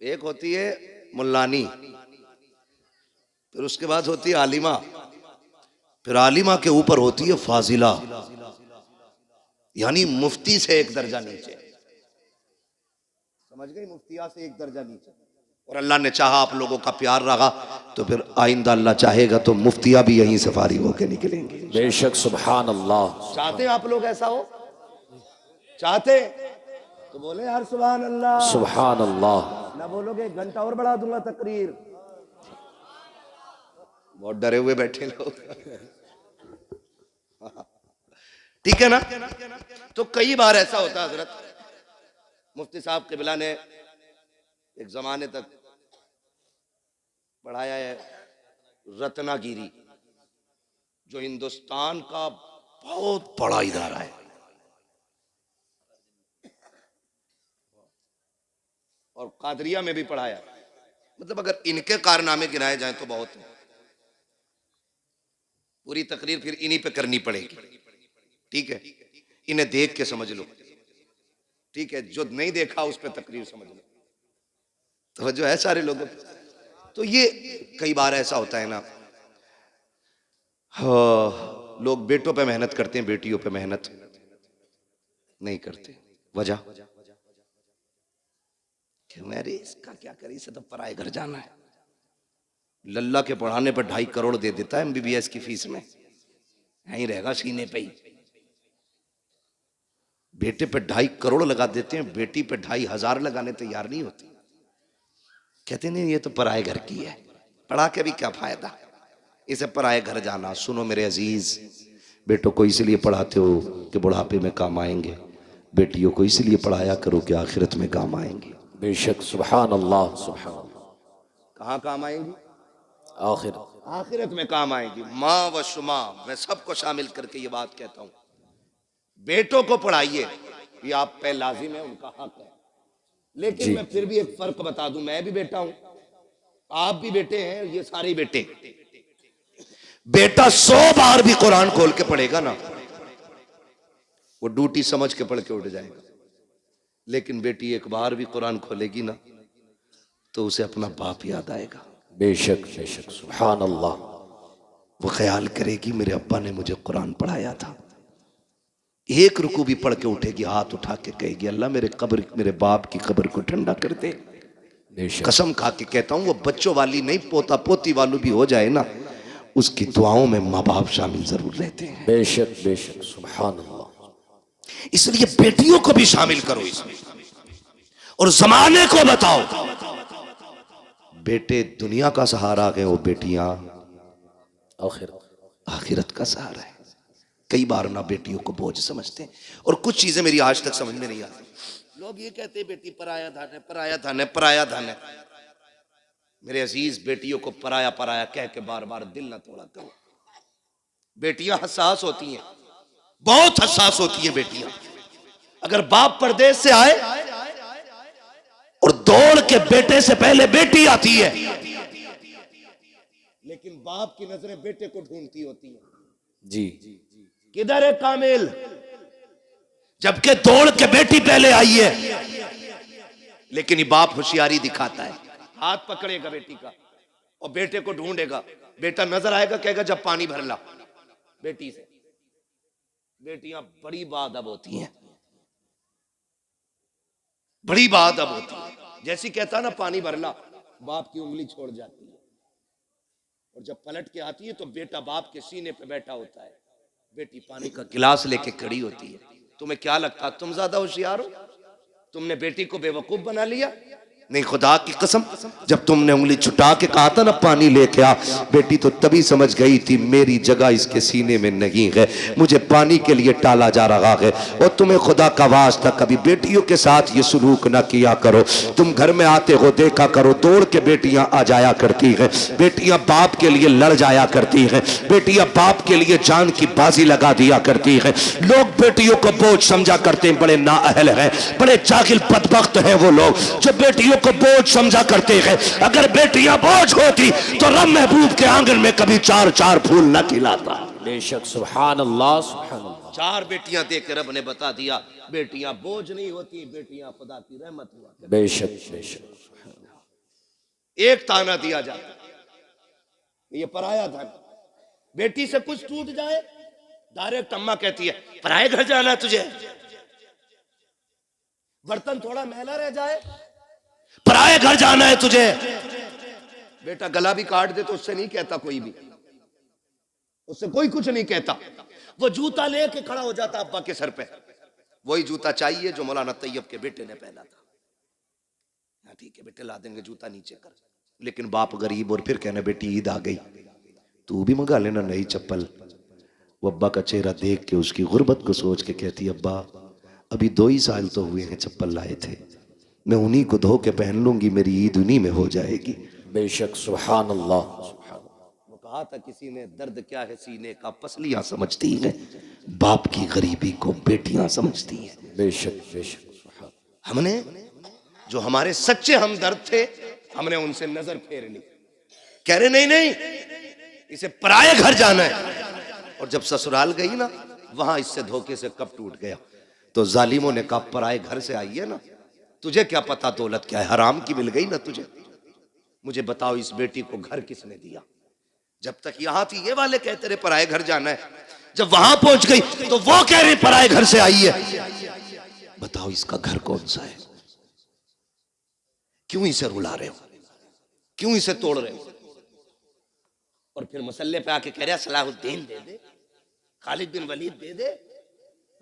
एक होती है मुल्लानी, फिर उसके बाद होती है आलिमा, फिर आलिमा के ऊपर होती है फाजिला, यानी मुफ्ती से एक दर्जा नीचे। समझ गई? मुफ्तिया से एक दर्जा नीचे। और अल्लाह ने चाहा आप लोगों का प्यार रहा तो फिर आइंदा अल्लाह चाहेगा तो मुफ्तिया भी यहीं से फारिग होकर निकलेंगे। बेशक, सुभान अल्लाह। चाहते हैं आप लोग ऐसा हो? चाहते तो बोले यार सुभान अल्लाह। सुभान अल्लाह। ना बोलोगे 1 घंटा और बढ़ा दूंगा तकरीर। बहुत डरे हुए बैठे लोग। ठीक है ना। तो कई बार ऐसा होता है हजरत, मुफ्ती साहब क़िबला ने एक जमाने तक पढ़ाया है रत्नागिरी, जो हिंदुस्तान का बहुत बड़ा इदारा है। कादरिया में भी पढ़ाया। मतलब अगर इनके कारनामे गिनाए जाएं तो बहुत है। पूरी तकरीर फिर इन्हीं पे करनी पड़ेगी, ठीक है। इन्हें देख के समझ लो, ठीक है। जो नहीं देखा उस पे तकरीर समझ लो। तो जो है सारे लोगों, तो ये कई बार ऐसा होता है ना, हाँ, लोग बेटों पे मेहनत करते हैं, बेटियों पे मेहनत नहीं करते। वजह कि मेरे इसका क्या करे, इसे तो पराए घर जाना है। लल्ला के पढ़ाने पर 2.5 करोड़ दे देता है MBBS की फीस में, यहीं रहेगा सीने पे ही। बेटे पे 2.5 करोड़ लगा देते हैं, बेटी पे 2,500 लगाने तैयार नहीं होती। कहते नहीं ये तो पराए घर की है, पढ़ा के भी क्या फायदा, इसे पराए घर जाना। सुनो मेरे अजीज, बेटों को इसलिए पढ़ाते हो कि बुढ़ापे में काम आएंगे, बेटियों को इसलिए पढ़ाया करो कि आखिरत में काम आएंगे। बेशक, सुभान अल्लाह, सुभान अल्लाह। कहाँ काम आएंगी? आखिरत में काम आएंगी। माँ व शुमा, मैं सबको शामिल करके ये बात कहता हूँ, बेटों को पढ़ाइए, ये आप पे लाजिम है, उनका हक है। लेकिन मैं फिर भी एक फर्क बता दूं, मैं भी बेटा हूं, आप भी बेटे हैं, ये सारे बेटे। बेटा 100 बार भी कुरान खोल के पढ़ेगा ना, वो ड्यूटी समझ के पढ़ के उठ जाएगा। लेकिन बेटी एक बार भी कुरान खोलेगी ना तो उसे अपना बाप याद आएगा। बेशक बेशक, सुभान अल्लाह। वो ख्याल करेगी मेरे अब्बा ने मुझे कुरान पढ़ाया था। एक रुकू भी पढ़ के उठेगी, हाथ उठा के कहेगी अल्लाह मेरे बाप की कब्र को ठंडा कर दे। कसम खा के कहता हूं, वो बच्चों वाली नहीं, पोता पोती वाली भी हो जाए ना, उसकी दुआओं में माँ बाप शामिल जरूर रहते हैं। बेशक बेशक, सुभान अल्लाह। इसलिए बेटियों को भी शामिल करो इसमें, और जमाने को बताओ बेटे दुनिया का सहारा है, वो बेटियां आखिरत का सहारा है। कई बार ना बेटियों को बोझ समझते हैं, और कुछ चीजें मेरी आज तक समझ में नहीं आती। लोग ये कहते हैं बेटी पराया धन है, पराया धन है, पराया धन है। मेरे अजीज, बेटियों को पराया पराया कह के बार बार दिल ना तोड़ा करो। बेटियां हसास होती हैं, बहुत हसास होती हैं बेटियां। अगर बाप परदेश से आए और दौड़ के बेटे से पहले बेटी आती है, लेकिन बाप की नजरें बेटे को ढूंढती होती हैं। जी, किधर है कामिल, जबकि दौड़ के बेटी पहले आई है। लेकिन ये बाप होशियारी दिखाता है, हाथ पकड़ेगा बेटी का और बेटे को ढूंढेगा। बेटा नजर आएगा, कहेगा जब पानी भर ला बेटी से। बेटियां बड़ी बाअदब होती हैं, बड़ी बाअदब होती है। जैसी कहता ना पानी भर ला, बाप की उंगली छोड़ जाती है, और जब पलट के आती है तो बेटा बाप के सीने पे बैठा होता है, बेटी पानी का गिलास लेके खड़ी होती है। तुम्हें क्या लगता तुम ज्यादा होशियार हो? तुमने बेटी को बेवकूफ बना लिया? नहीं, खुदा की कसम, जब तुमने उंगली छुटा के कहा था ना पानी लेके आ, बेटी तो तभी समझ गई थी मेरी जगह इसके सीने में नहीं है, मुझे पानी के लिए टाला जा रहा है। और तुम्हें खुदा का वास्ता कभी बेटियों के साथ ये सलूक ना किया करो। तुम घर में आते हो देखा करो, दौड़ के बेटियां आ जाया करती हैं, बेटियां बाप के लिए लड़ जाया करती हैं, बेटियां बाप के लिए जान की बाजी लगा दिया करती हैं। लोग बेटियों को बोझ समझा करते हैं, बड़े नाअहल हैं, बड़े जाहिल बदबख्त हैं वो लोग जो बेटियों को बोझ समझा करते हैं। अगर बेटियां बोझ होती तो रब महबूब के आंगन में कभी 4-4 फूल न खिलाता। बेशक, सुभान अल्लाह, सुभान अल्लाह। 4 बेटियां देख रब ने बता दिया बेटियां बोझ नहीं होती, बेटियां खुदा की रहमत हुआ। बेशक बेशक। एक ताना दिया जाता, ये पराया धन। बेटी से कुछ टूट जाए, डायरेक्ट अम्मा कहती है पराए घर जाना तुझे। बर्तन थोड़ा मैला रह जाए, पराए घर जाना है तुझे। बेटा गला भी काट दे तो उससे नहीं कहता कोई भी, उससे कोई कुछ नहीं कहता। वो जूता लेके खड़ा हो जाता अब्बा के सर पे, वही जूता चाहिए जो मौलाना तैयब के बेटे ने पहना था। ठीक है बेटे ला देंगे जूता, नीचे कर। लेकिन बाप गरीब, और फिर कहना बेटी ईद आ गई, तू भी मंगा लेना नई चप्पल। वो अब्बा का चेहरा देख के उसकी गुर्बत को सोच के कहती अब्बा अभी 2 ही साल तो हुए हैं चप्पल लाए थे, मैं उन्हीं को धो के पहन लूंगी, मेरी ईद उन्हीं में हो जाएगी। बेशक, सुभान अल्लाह। वो कहा था किसी ने दर्द क्या है सीने का, पसलियां समझती हैं, बाप की गरीबी को बेटियां समझती हैं। बेशक बेशक। हमने जो हमारे सच्चे हमदर्द थे, हमने उनसे नजर फेर ली। कह रहे नहीं नहीं, इसे पराये घर जाना है। और जब ससुराल गई ना, वहां इससे धोखे से कब टूट गया। तो जालिमों ने कहा पराये घर से आई है ना, तुझे क्या पता दौलत क्या है, हराम की मिल गई ना तुझे। मुझे बताओ इस बेटी को घर किसने दिया। जब तक यहां थी ये वाले कहते रहे पराये घर जाना है, जब वहां पहुंच गई तो वो कह रहे पराये घर से आई है। बताओ इसका घर कौन सा है। क्यों इसे रुला रहे हो, क्यों इसे तोड़ रहे हो। और फिर मसल्ले पे आके कह रहे सलाहुद्दीन दे दे, खालिद बिन वलीद दे दे,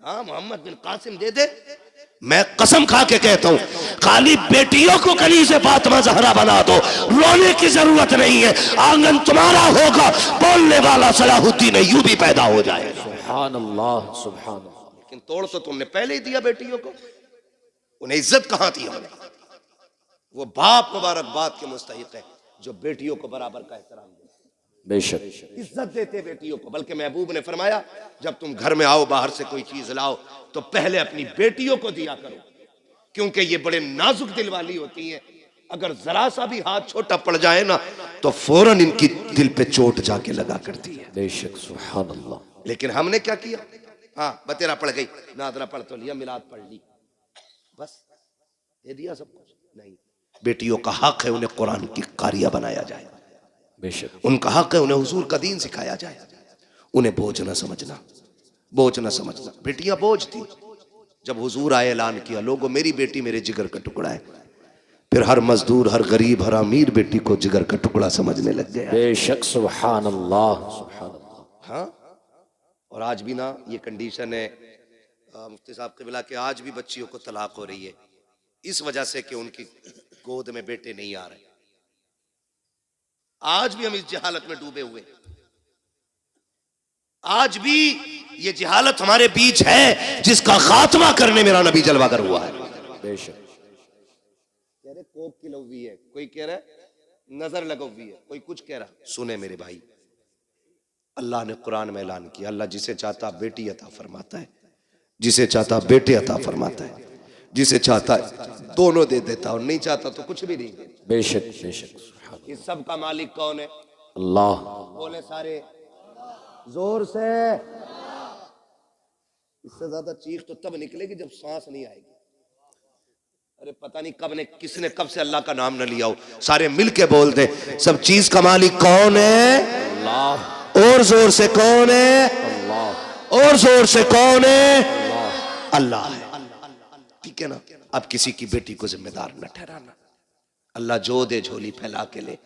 हाँ मोहम्मद बिन कासिम दे दे। मैं कसम खा के कहता हूं, खाली बेटियों को कली से फातिमा जहरा बना दो, रोने की जरूरत नहीं है। आंगन तुम्हारा होगा, बोलने वाला सलाहुद्दीन यूं भी पैदा हो जाए। सुभान अल्लाह, सुभान अल्लाह। लेकिन तोड़ तो तुमने पहले ही दिया बेटियों को, उन्हें इज्जत कहां थी हमने। वो बाप मुबारकबाद के मुस्तहिक है जो बेटियों को बराबर का एहतराम दे, बेशक इज्जत देते बेटियों को। बल्कि महबूब ने फरमाया जब तुम घर में आओ, बाहर से कोई चीज लाओ, तो पहले अपनी बेटियों को दिया करो, क्योंकि ये बड़े नाजुक दिल वाली होती हैं। अगर जरा सा भी हाथ छोटा पड़ जाए ना, तो फौरन इनकी दिल पे चोट जाके लगा करती है। बेशक, सुभान अल्लाह। लेकिन हमने क्या किया, हाँ बतेरा पड़ गई, नादरा पढ़ तो लिया, मिलाद पढ़ ली, बस दे दिया सब कुछ। नहीं, बेटियों का हक है उन्हें कुरान की कारिया बनाया जाए, बेशक उनका हक है उन्हें हुजूर का दीन सिखाया जाए। उन्हें बोझ न समझना, बोझ न समझना। बेटियां बोझ थी। जब हुजूर आए ऐलान किया, लोगों मेरी बेटी मेरे जिगर का टुकड़ा है, फिर हर मजदूर, हर गरीब, हर अमीर बेटी को जिगर का टुकड़ा समझने लग गया। बेशक, सुभान अल्लाह, सुभान अल्लाह। हाँ, और आज भी ना ये कंडीशन है मुफ्ती साहब क़िबला के, आज भी बच्चियों को तलाक हो रही है इस वजह से कि उनकी गोद में बेटे नहीं आ रहे। आज भी हम इस जहालत में डूबे हुए, आज भी ये जहालत हमारे बीच है जिसका खात्मा करने मेरा नबी जलवागर हुआ है। बेशक। कह रहे कोक की लवी है, कोई कह रहा है नजर लगवी है, कोई कुछ कह रहा। सुने मेरे भाई, अल्लाह ने कुरान में ऐलान किया, अल्लाह जिसे चाहता बेटी अता फरमाता है, जिसे चाहता बेटे अता फरमाता है, जिसे चाहता है दोनों दे देता, और नहीं चाहता तो कुछ भी नहीं देता। बेशक, बेशक। इस सब का मालिक कौन है? अल्लाह। बोले सारे जोर से। इससे ज्यादा चीख तो तब निकलेगी जब सांस नहीं आएगी। अरे पता नहीं कब ने किसने कब से अल्लाह का नाम न लिया हो। सारे मिलके बोल दे, सब चीज का मालिक कौन है? अल्लाह। और जोर से कौन है? अल्लाह। और जोर से कौन है? अल्लाह है। ठीक है ना। अब किसी की बेटी को जिम्मेदार न ठहराना। अल्लाह जो दे झोली फैला के ले।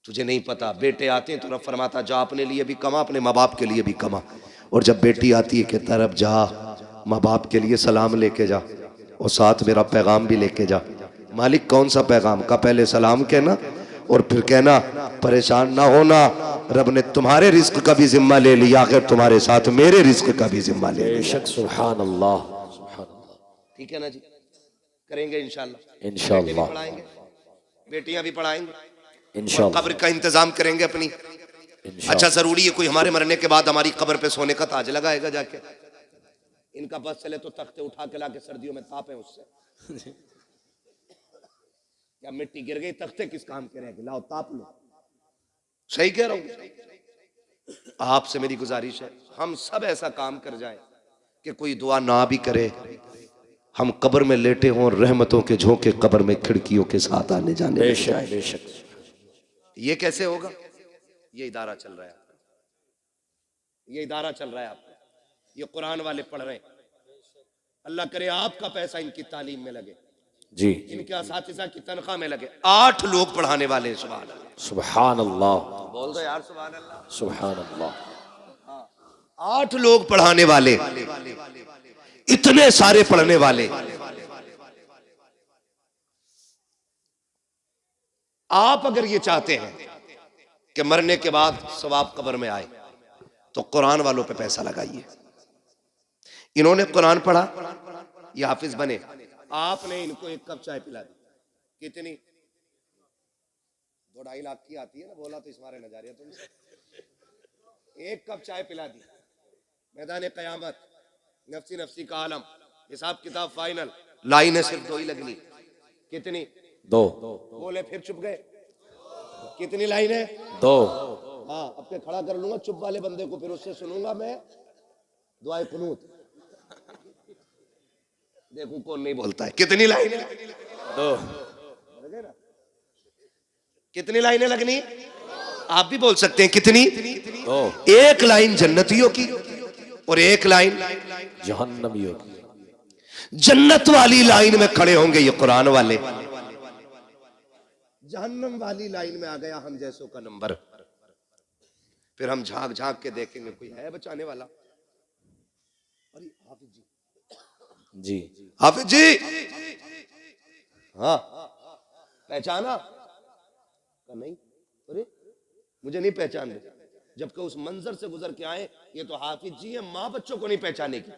तुझे नहीं पता, बेटे आते हैं तो रब फरमाता जा अपने लिए भी कमा, अपने माँ बाप के लिए भी कमा। और जब बेटी आती है कहता रब जा माँ बाप के लिए सलाम लेके जा, और साथ मेरा पैगाम भी लेके जा। मालिक कौन सा पैगाम का? पहले सलाम कहना और फिर कहना परेशान ना होना, रब ने तुम्हारे रिस्क का भी जिम्मा ले लिया, आखिर तुम्हारे साथ मेरे रिस्क का भी जिम्मा ले लिया। बेशक, सुभान अल्लाह, सुभान अल्लाह। ठीक है ना जी, करेंगे इंशाल्लाह। इंशाल्लाह पढ़ाएंगे, बेटियां भी पढ़ाएंगे, इंशाल्लाह। कब्र का इंतजाम करेंगे अपनी। अच्छा जरूरी है कोई हमारे मरने के बाद हमारी कब्र पे सोने का ताज लगाएगा जाके? इनका बस चले तो तख्ते उठा के लाके सर्दियों में तापे उससे। क्या मिट्टी गिर गई, तख्ते किस काम के रहेंगे? लाओ ताप लो। सही कह रहा हूं। आपसे मेरी गुजारिश है, हम सब ऐसा काम कर जाएं कि कोई दुआ ना भी करे, हम कब्र में लेटे हों, रहमतों के झोंके कब्र में खिड़कियों के साथ आने जाने। बेशक, बेशक। ये कैसे होगा? ये इदारा चल रहा है, ये इदारा चल रहा है आपका, ये कुरान वाले पढ़ रहे हैं। अल्लाह करे आपका पैसा इनकी तालीम में लगे जी, इनके असातिज़ा की तनख्वाह में लगे। 8 लोग पढ़ाने वाले हैं। सुभान अल्लाह, सुभान अल्लाह, बोल दो यार सुभान अल्लाह, सुभान अल्लाह। 8 लोग पढ़ाने वाले, इतने सारे पढ़ने वाले। आप अगर ये चाहते हैं कि मरने के बाद सवाब कब्र में आए तो कुरान वालों पे पैसा लगाइए। इन्होंने कुरान पढ़ा, ये हाफिज बने, आपने इनको 1 कप चाय पिला दी, कितनी? 2-2.5 लाख की आती है ना, बोला तो इस मारे नजारिया तुमसे। 1 कप चाय पिला दी, मैदान क़यामत नफ्सी नफ्सी का आलम, हिसाब किताब फाइनल, लाइनें सिर्फ 2 ही लगनी। कितनी? 2 बोले फिर चुप गए। कितनी लाइन है? 2। हाँ, अब के खड़ा कर लूंगा चुप वाले बंदे को, फिर उससे सुनूंगा मैं दुआए कुनूत। देखूं कौन नहीं बोलता है। कितनी लाइन है? 2। कितनी लाइनें लगनी? आप भी बोल सकते हैं कितनी? 2। एक लाइन जन्नतियों की और एक लाइन जहन्नमियों की। जन्नत वाली लाइन में खड़े होंगे ये कुरान वाले, जहन्नम वाली लाइन में आ गया हम जैसों का नंबर। फिर हम झांक झांक के देखेंगे कोई है बचाने वाला। अरे हाफिज जी, जी हाफिज जी, हाँ पहचाना? नहीं, अरे मुझे नहीं पहचान रहे, जबकि उस मंजर से गुजर के आए। ये तो हाफिज जी है, माँ बच्चों को नहीं पहचानेगी,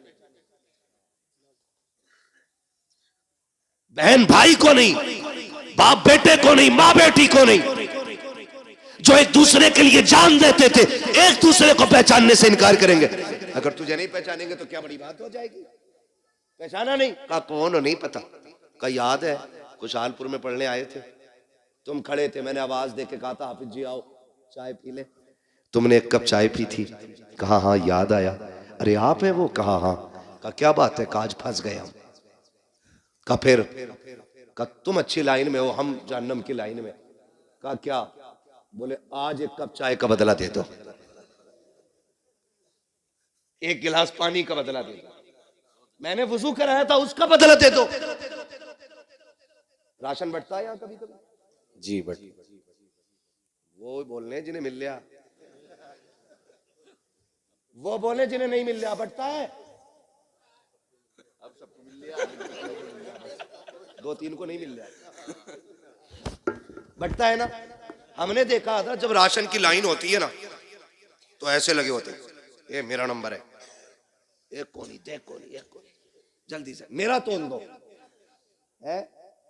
बहन भाई को नहीं, बाप बेटे को नहीं, माँ बेटी को नहीं, जो एक दूसरे के लिए जान देते थे, एक दूसरे को पहचानने से इनकार करेंगे। अगर तुझे नहीं पहचानेंगे तो क्या बड़ी बात हो जाएगी? पहचाना नहीं? कहा कौन हो? नहीं पता। कहा याद है खुशहालपुर में पढ़ने आए थे, तुम खड़े थे, मैंने आवाज देके कहा था हाफिज जी आओ चाय पी ले, तुमने एक कप चाय पी थी। कहा हाँ याद आया। अरे आप हैं वो? कहा हाँ। कहा क्या बात है? आज फंस गए हम। कहा फिर? कहा तुम अच्छी लाइन में हो, हम जहन्नम की लाइन में। कहा क्या? बोले आज एक कप चाय का बदला दे दो, एक गिलास पानी का बदला दे दो, मैंने वुजू कराया था उसका बदला दे दो। राशन बंटता है यहाँ कभी कभी? जी बट वो बोलने जिन्हें मिल लिया, वो बोले जिन्हें नहीं मिल लिया। बंटता है? अब सबको मिल लिया, 2-3 को नहीं मिल रहा, बंटता है ना। हमने देखा था जब राशन की लाइन होती है ना तो ऐसे लगे होते, ये मेरा नंबर है, एक कोनी, देख कोनी, एक कोनी, जल्दी से मेरा तोल दो। है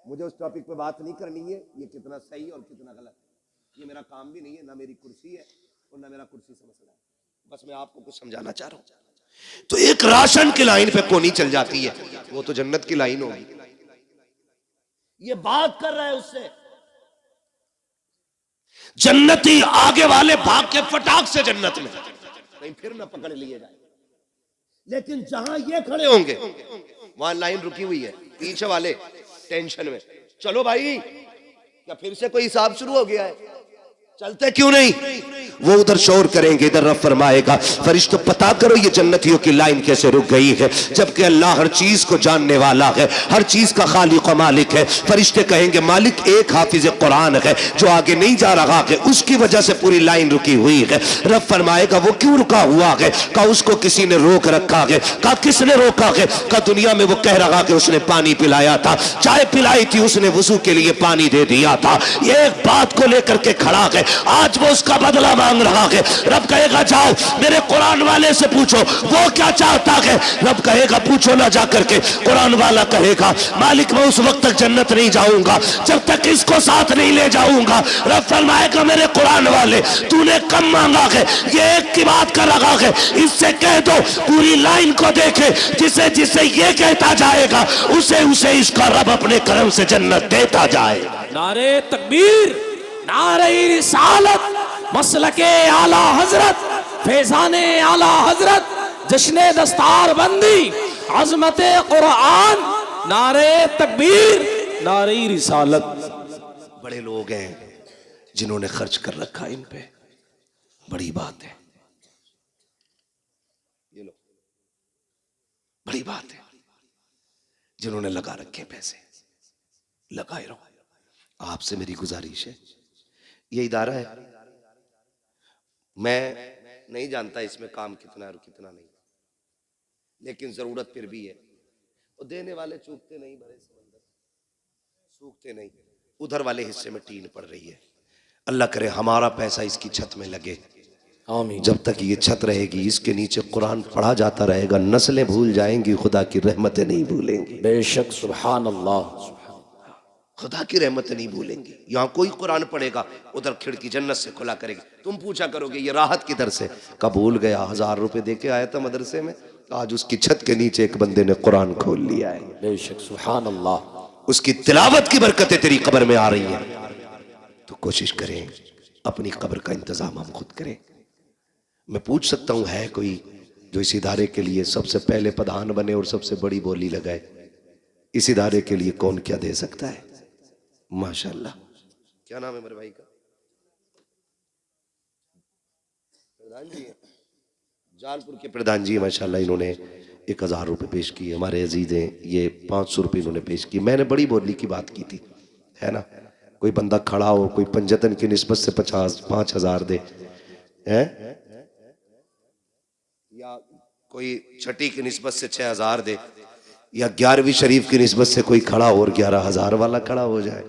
मुझे उस टॉपिक पे बात नहीं करनी है, ये कितना सही और कितना गलत है, ये मेरा काम भी नहीं है, ना मेरी कुर्सी है और ना मेरा कुर्सी से मसला है, बस मैं आपको कुछ समझाना चाह रहा हूं। तो एक राशन की लाइन पे कोनी चल जाती है, वो तो जन्नत की लाइन होगी। ये बात कर रहा है उससे, जन्नती आगे वाले भाग के फटाक से जन्नत में, कहीं फिर ना पकड़ लिए जाए। लेकिन जहां ये खड़े होंगे वहां लाइन रुकी हुई है, पीछे वाले टेंशन में, चलो भाई क्या फिर से कोई हिसाब शुरू हो गया है, चलते क्यों नहीं? वो उधर शोर करेंगे, इधर रब फरमाएगा फरिश्तों पता करो ये जन्नतियों की लाइन कैसे रुक गई है, जबकि अल्लाह हर चीज को जानने वाला है, हर चीज का खालिक और मालिक है। फरिश्ते कहेंगे मालिक एक हाफिज कुरान है जो आगे नहीं जा रहा है, उसकी वजह से पूरी लाइन रुकी हुई है। रब फरमाएगा वो क्यों रुका हुआ है? कहा उसको किसी ने रोक रखा है। कहा किसने रोका है? कहा दुनिया में वो कह रहा कि उसने पानी पिलाया था, चाय पिलाई थी, उसने वुजू के लिए पानी दे दिया था, एक बात को लेकर के खड़ा है, आज वो उसका बदला मांग रहा है। रब कहेगा जाओ मेरे कुरान वाले से पूछो वो क्या चाहता है। रब कहेगा पूछो ना जाकर के। कुरान वाला कहेगा मालिक मैं उस वक्त तक जन्नत नहीं जाऊंगा जब तक इसको साथ नहीं ले जाऊंगा। रब फरमाएगा मेरे कुरान वाले तूने कम मांगा है, ये एक की बात कर रहा है, इससे कह दो पूरी लाइन को देखे, जिसे जिसे ये कहता जाएगा उसे उसे इसका रब अपने करम से जन्नत देता जाएगा। नारे तकबीर, नारे रिसालत, मसलके आला हजरत, फैजाने आला हजरत, जश्ने दस्तार बंदी, अजमते कुरान, नारे तकबीर, नारे रिसालत। बड़े लोग हैं जिन्होंने खर्च कर रखा इन पे, बड़ी बात है, ये लो बड़ी बात है, जिन्होंने लगा रखे पैसे लगाए रहो। आपसे मेरी गुजारिश है, ये इदारा है, मैं नहीं जानता इसमें काम कितना है और कितना नहीं, लेकिन जरूरत फिर भी है। और देने वाले चूकते नहीं, बड़े समंदर सूखते नहीं, उधर वाले हिस्से में टीन पड़ रही है। अल्लाह करे हमारा पैसा इसकी छत में लगे, आमीन। जब तक ये छत रहेगी इसके नीचे कुरान पढ़ा जाता रहेगा, नस्लें भूल जाएंगी, खुदा की रहमतें नहीं भूलेंगी। बेशक सुभान अल्लाह, खुदा की रहमतें नहीं भूलेंगी। यहाँ कोई कुरान पढ़ेगा उधर खिड़की जन्नत से खुला करेगी, तुम पूछा करोगे ये राहत किधर से? कबूल गया, 1000 रुपए दे के आया था मदरसे में, आज उसकी छत के नीचे एक बंदे ने कुरान खोल लिया है। बेशक सुभान अल्लाह। उसकी तिलावत की बरकतें तेरी कब्र में आ रही हैं, तो कोशिश करें अपनी कब्र का इंतजाम हम खुद करें। मैं पूछ सकता हूं, है कोई जो इस इदारे के लिए सबसे पहले प्रधान बने और सबसे बड़ी बोली लगाए? इस इदारे के लिए कौन क्या दे सकता है? माशाल्लाह। क्या नाम है मेरे भाई का? प्रधान जी हैं, जालपुर के प्रधान जी। माशाल्लाह, इन्होंने 1000 रुपये पेश किए। हमारे अजीज हैं, ये 500 रुपये इन्होंने पेश किए। मैंने बड़ी बोली की बात की थी, है ना? कोई बंदा खड़ा हो, कोई पंजतन की निस्बत से 5,000 दे, हैं, या कोई छठी की निस्बत से 6,000 दे, या 11वीं शरीफ की निस्बत से कोई खड़ा हो और 11,000 वाला खड़ा हो जाए,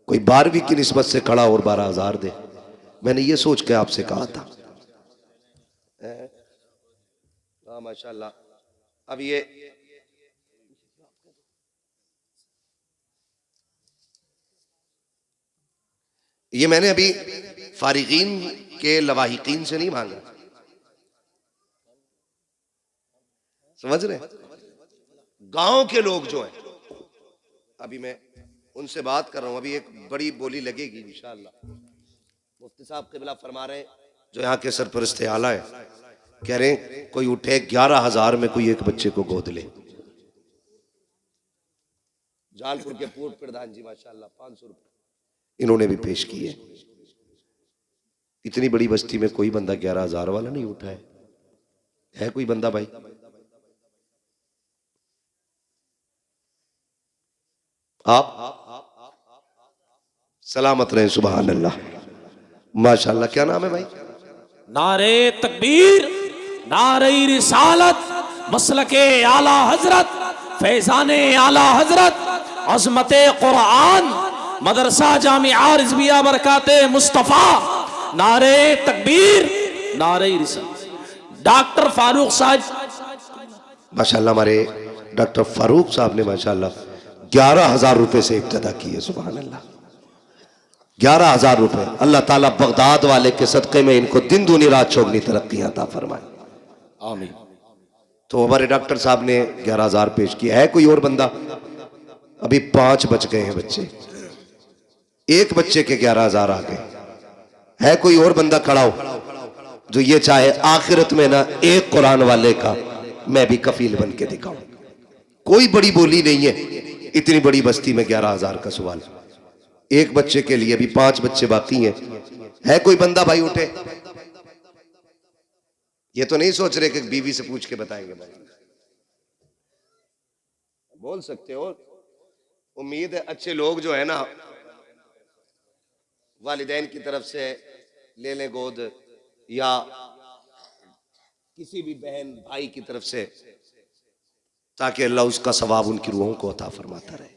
कोई 12वीं की निस्बत से खड़ा और 12,000 दे। मैंने ये सोच के आपसे कहा था। हाँ माशाल्लाह। अब ये मैंने अभी फारिगीन के लवाहिकीन से नहीं मांगा, समझ रहे? गांव के लोग जो हैं, अभी मैं उनसे बात कर रहा हूं। अभी एक बड़ी बोली लगेगी इंशाअल्लाह। मुफ्ती साहब क़िबला फरमा रहे हैं, जो यहाँ के सरपरस्त आला है, कह रहे हैं कोई उठे 11,000 में कोई एक बच्चे को गोद ले। जालपुर के पूर्व प्रधान जी माशाल्लाह 500 रुपये इन्होंने भी पेश किए। इतनी बड़ी बस्ती में कोई बंदा 11,000 वाला नहीं उठा है कोई बंदा भाई? आप सलामत रहे, सुभान अल्लाह, माशाल्लाह। क्या नाम है भाई? नारे तकबीर, नारे रिसालत, मसलके आला हजरत, फैजाने आला हजरत, अजमते कुरान, मदरसा जामिया रिजविया बरकाते मुस्तफा। नारे तकबीर, नारे रिसालत। डॉक्टर फारूक साहब माशाल्लाह, हमारे डॉक्टर फारूक साहब ने माशाल्लाह 11,000 रुपए से इब्तदा की है। सुभान अल्लाह, 11,000 रुपए। अल्लाह ताला बगदाद वाले के सदक़े में इनको दिन दूनी रात चौगनी तरक्की अता फरमाए, आमीन। तो हमारे डॉक्टर साहब ने 11,000 पेश किया है। कोई और बंदा? अभी 5 बच गए हैं बच्चे, एक बच्चे के 11,000 आ गए। है कोई और बंदा खड़ा हो जो ये चाहे आखिरत में ना एक कुरान वाले का मैं भी कफील बन के दिखाऊं? कोई बड़ी बोली नहीं है, इतनी बड़ी बस्ती में 11,000 का सवाल, एक बच्चे के लिए। भी 5 बच्चे बाकी हैं। है कोई बंदा भाई उठे? ये तो नहीं सोच रहे कि बीवी से पूछ के बताएंगे भाई, बोल सकते हो। उम्मीद है अच्छे लोग जो है ना, वालिदैन की तरफ से ले लें गोद, या किसी भी बहन भाई की तरफ से, ताकि अल्लाह उसका सवाब उनकी रूहों को अता फरमाता रहे।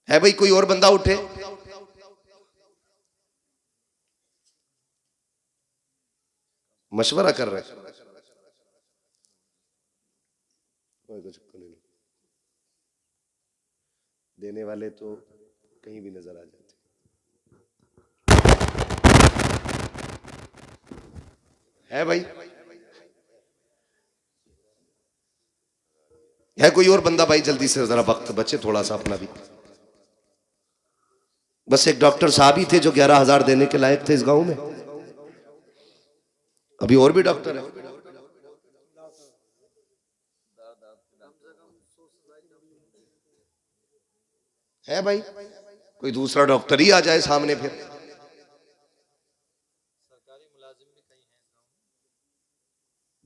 है भाई कोई और बंदा उठे? मशवरा कर रहे हैं, देने वाले तो कहीं भी नजर आ जाते। है भाई? है कोई और बंदा भाई? जल्दी से, जरा वक्त बचे थोड़ा सा अपना भी। बस एक डॉक्टर साहब ही थे जो 11,000 देने के लायक थे इस गांव में। अभी और भी डॉक्टर है? है भाई? कोई दूसरा डॉक्टर ही आ जाए सामने फिर।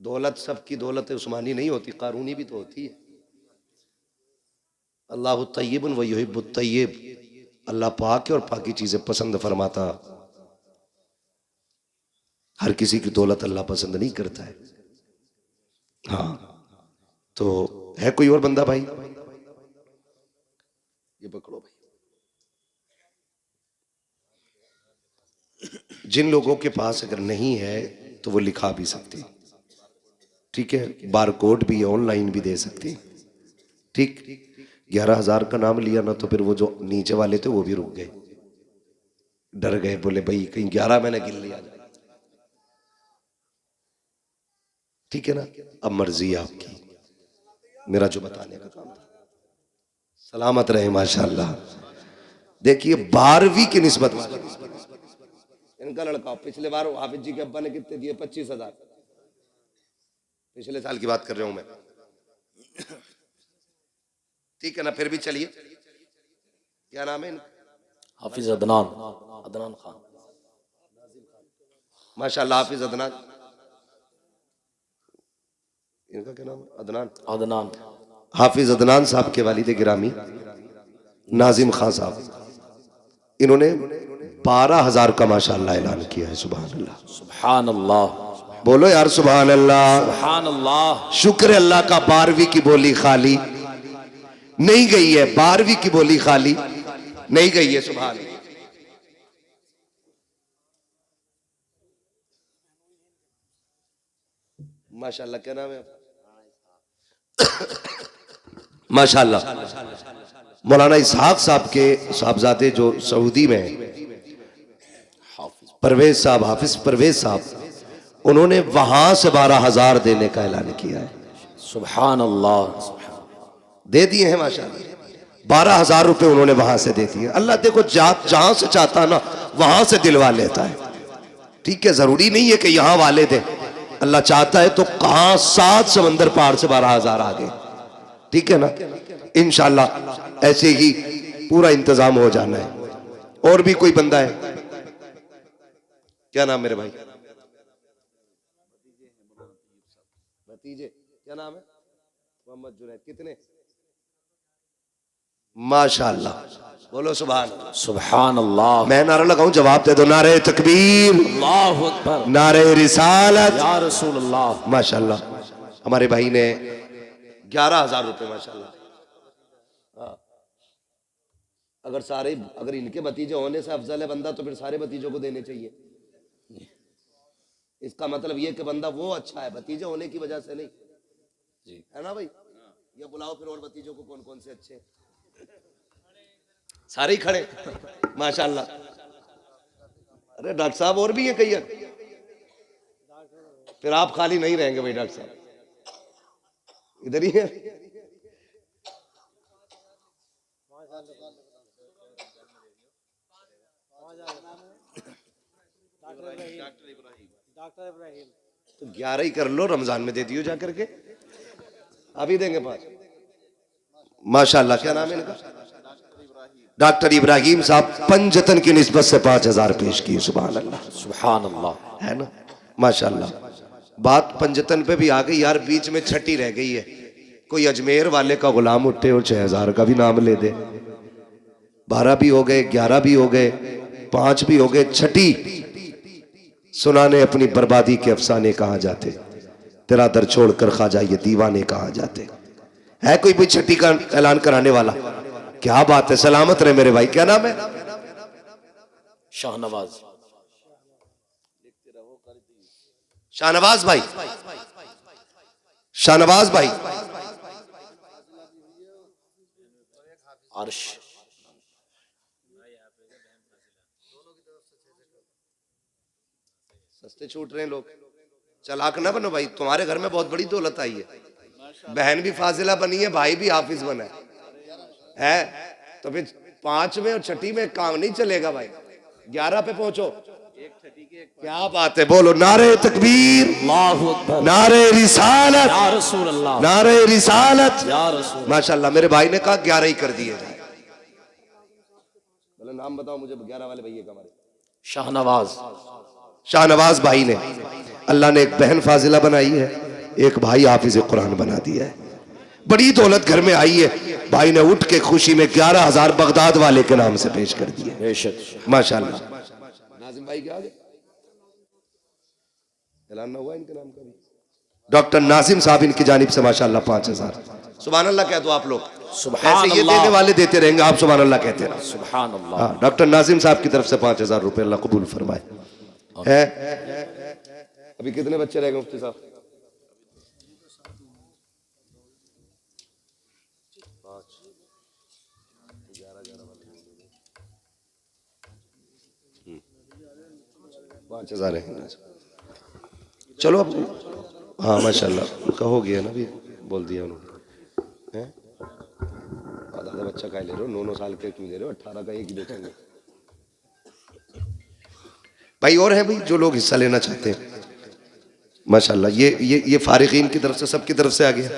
दौलत सबकी दौलत उस्मानी नहीं होती, कानूनी भी तो होती है। अल्लाह तय्यबुन व युहिब्बुत तय्यब। अल्लाह पाक है और पाकी चीजें पसंद फरमाता। हर किसी की दौलत अल्लाह पसंद नहीं करता है। हाँ, तो है कोई और बंदा भाई? ये पकड़ो भाई। जिन लोगों के पास अगर नहीं है तो वो लिखा भी सकते, ठीक है? बार कोड भी ऑनलाइन भी दे सकते, ठीक? 11,000 का नाम लिया ना तो फिर वो जो नीचे वाले थे वो भी रुक गए, डर गए, बोले भाई कहीं 11 मैंने गिन लिया जाए। ठीक है ना? अब मर्जी है आपकी, मेरा जो बताने का काम था। सलामत रहे माशाल्लाह। देखिए 12वीं की निस्बत वाले इनका लड़का पिछले बार हाफिज जी के अब्बा ने कितने दिए? 25,000। पिछले साल की बात कर रहा हूं मैं, ठीक है ना? फिर भी चलिए, क्या नाम है इनका? हाफिज अदनान, अदनान खान माशाल्लाह। हाफिज अदनान, इनका क्या नाम है? अदनान, अदनान। हाफिज अदनान साहब के वालिद गिरामी नाजिम खान साहब, इन्होंने 12,000 का माशाल्लाह ऐलान किया है। सुभान अल्लाह, सुभान अल्लाह, बोलो यार सुभान अल्लाह, सुभान अल्लाह। शुक्र है अल्लाह का। 12वीं की बोली खाली नहीं गई है, 12वीं की बोली खाली नहीं गई है। सुभान अल्लाह। माशाल्लाह, क्या नाम है आपका? माशाल्लाह। मौलाना इसहाक साहब के साहबजादे जो सऊदी में हैं, परवेज साहब, हाफिज परवेज साहब, उन्होंने वहां से 12,000 देने का ऐलान किया है। सुभान अल्लाह, दे दिए हैं माशाल्लाह। 12,000 रुपए उन्होंने वहां से दे दिए। अल्लाह देखो जहां से चाहता ना वहां से दिलवा लेता है, ठीक है? जरूरी नहीं है कि यहां वाले दे, अल्लाह चाहता है तो कहां 7 समंदर पार से 12,000 आ गए, ठीक है ना? इंशाल्लाह ऐसे ही पूरा इंतजाम हो जाना है। और भी कोई बंदा है? क्या नाम मेरे भाई? भतीजे, क्या नाम है? मोहम्मद जुनैद। कितने? माशाल्लाह, बोलो सुभान अल्लाह, सुभान अल्लाह। मैं नारा लगाऊं, जवाब दे दो। नारे तकबीर, अल्लाहु अकबर, नारे रिसालत, या रसूल अल्लाह। माशाल्लाह। हमारे भाई ने 11,000 रुपए माशाल्लाह। हाँ, अगर इनके भतीजे होने से अफजल है बंदा तो फिर सारे भतीजों को देने चाहिए। इसका मतलब ये कि बंदा वो अच्छा है, भतीजे होने की वजह से नहीं, जी, है ना भाई? या बुलाओ फिर और भतीजों को, कौन कौन से अच्छे? सारे ही खड़े माशाल्लाह। अरे डॉक्टर साहब और भी है कई, फिर आप खाली नहीं रहेंगे भाई। डॉक्टर साहब इधर ही है। तो 11 ही कर लो, रमजान में दे दियो जा करके, अभी देंगे 5 माशाल्लाह। क्या नाम है इनका? डॉक्टर इब्राहिम साहब पंजतन की निस्बत से 5,000 पेश किए। सुभान अल्लाह, सुभान अल्लाह, है ना? माशाल्लाह। बात पंजतन पे भी आ गई यार, बीच में छठी रह गई है। कोई अजमेर वाले का गुलाम उठे और 6,000 का भी नाम ले दे। 12 भी हो गए, 11 भी हो गए, 5 भी हो गए, छठी सुनाने अपनी बर्बादी के अफसाने कहाँ जाते, तेरा दर छोड़कर ख्वाजा ये दीवाने कहाँ जाते। है कोई भी छठी का ऐलान कराने वाला? क्या बात है, सलामत रहे मेरे भाई। क्या नाम है? शाहनवाज, शाहनवाज भाई, शाहनवाज भाई। अर्श, सस्ते छूट रहे हैं लोग, चालाक ना बनो भाई। तुम्हारे घर में बहुत बड़ी दौलत आई है, बहन भी फाजिला बनी है, भाई भी हाफिज बना है, तो फिर 5 में और छठी में काम नहीं चलेगा भाई। 11 पे पहुंचो। क्या बात है, बोलो नारे तकबीर, अल्लाहु अकबर, नारे रिसालत, या रसूल अल्लाह, नारे रिसालत, या रसूल। माशाल्लाह। मेरे भाई ने कहा 11 ही कर दिए। बोले नाम बताओ मुझे 11 वाले भैया का। हमारे शाहनवाज, शाहनवाज भाई ने, अल्लाह ने एक बहन फाजिला बनाई है, एक भाई हाफिज कुरान बना दिया है। बड़ी दौलत घर में आई है। भाई ने उठ के खुशी में 11,000 बगदाद वाले के नाम से पेश कर दिए। बेशक, माशाल्लाह। नाजिम भाई क्या आगे ऐलान ना हुआ इनके नाम का भी? डॉक्टर नाजिम साहब इनकी जानिब से माशाल्लाह 5,000। सुभान अल्लाह कह दो आप लोग। सुभान ऐसे ये अल्लाह, देने वाले देते रहेंगे, आप सुभान अल्लाह कहते रहो। सुभान अल्लाह। हाँ, डॉक्टर नाजिम साहब की तरफ से 5,000 रुपए अल्लाह कबूल फरमाए। है अभी कितने बच्चे रह गए मुफ्ती साहब? 5,000 है। चलो अब, हाँ माशाल्लाह, उनका हो गया ना, भी बोल दिया उन्होंने। ज्यादा बच्चा क्या ले रहे हो, 9 साल के क्यों ले रहे हो, 18 का एक ही बेचेंगे। भाई और है भाई जो लोग हिस्सा लेना चाहते हैं, माशाल्लाह। ये फारिगीन की तरफ से, सबकी तरफ से आ गया।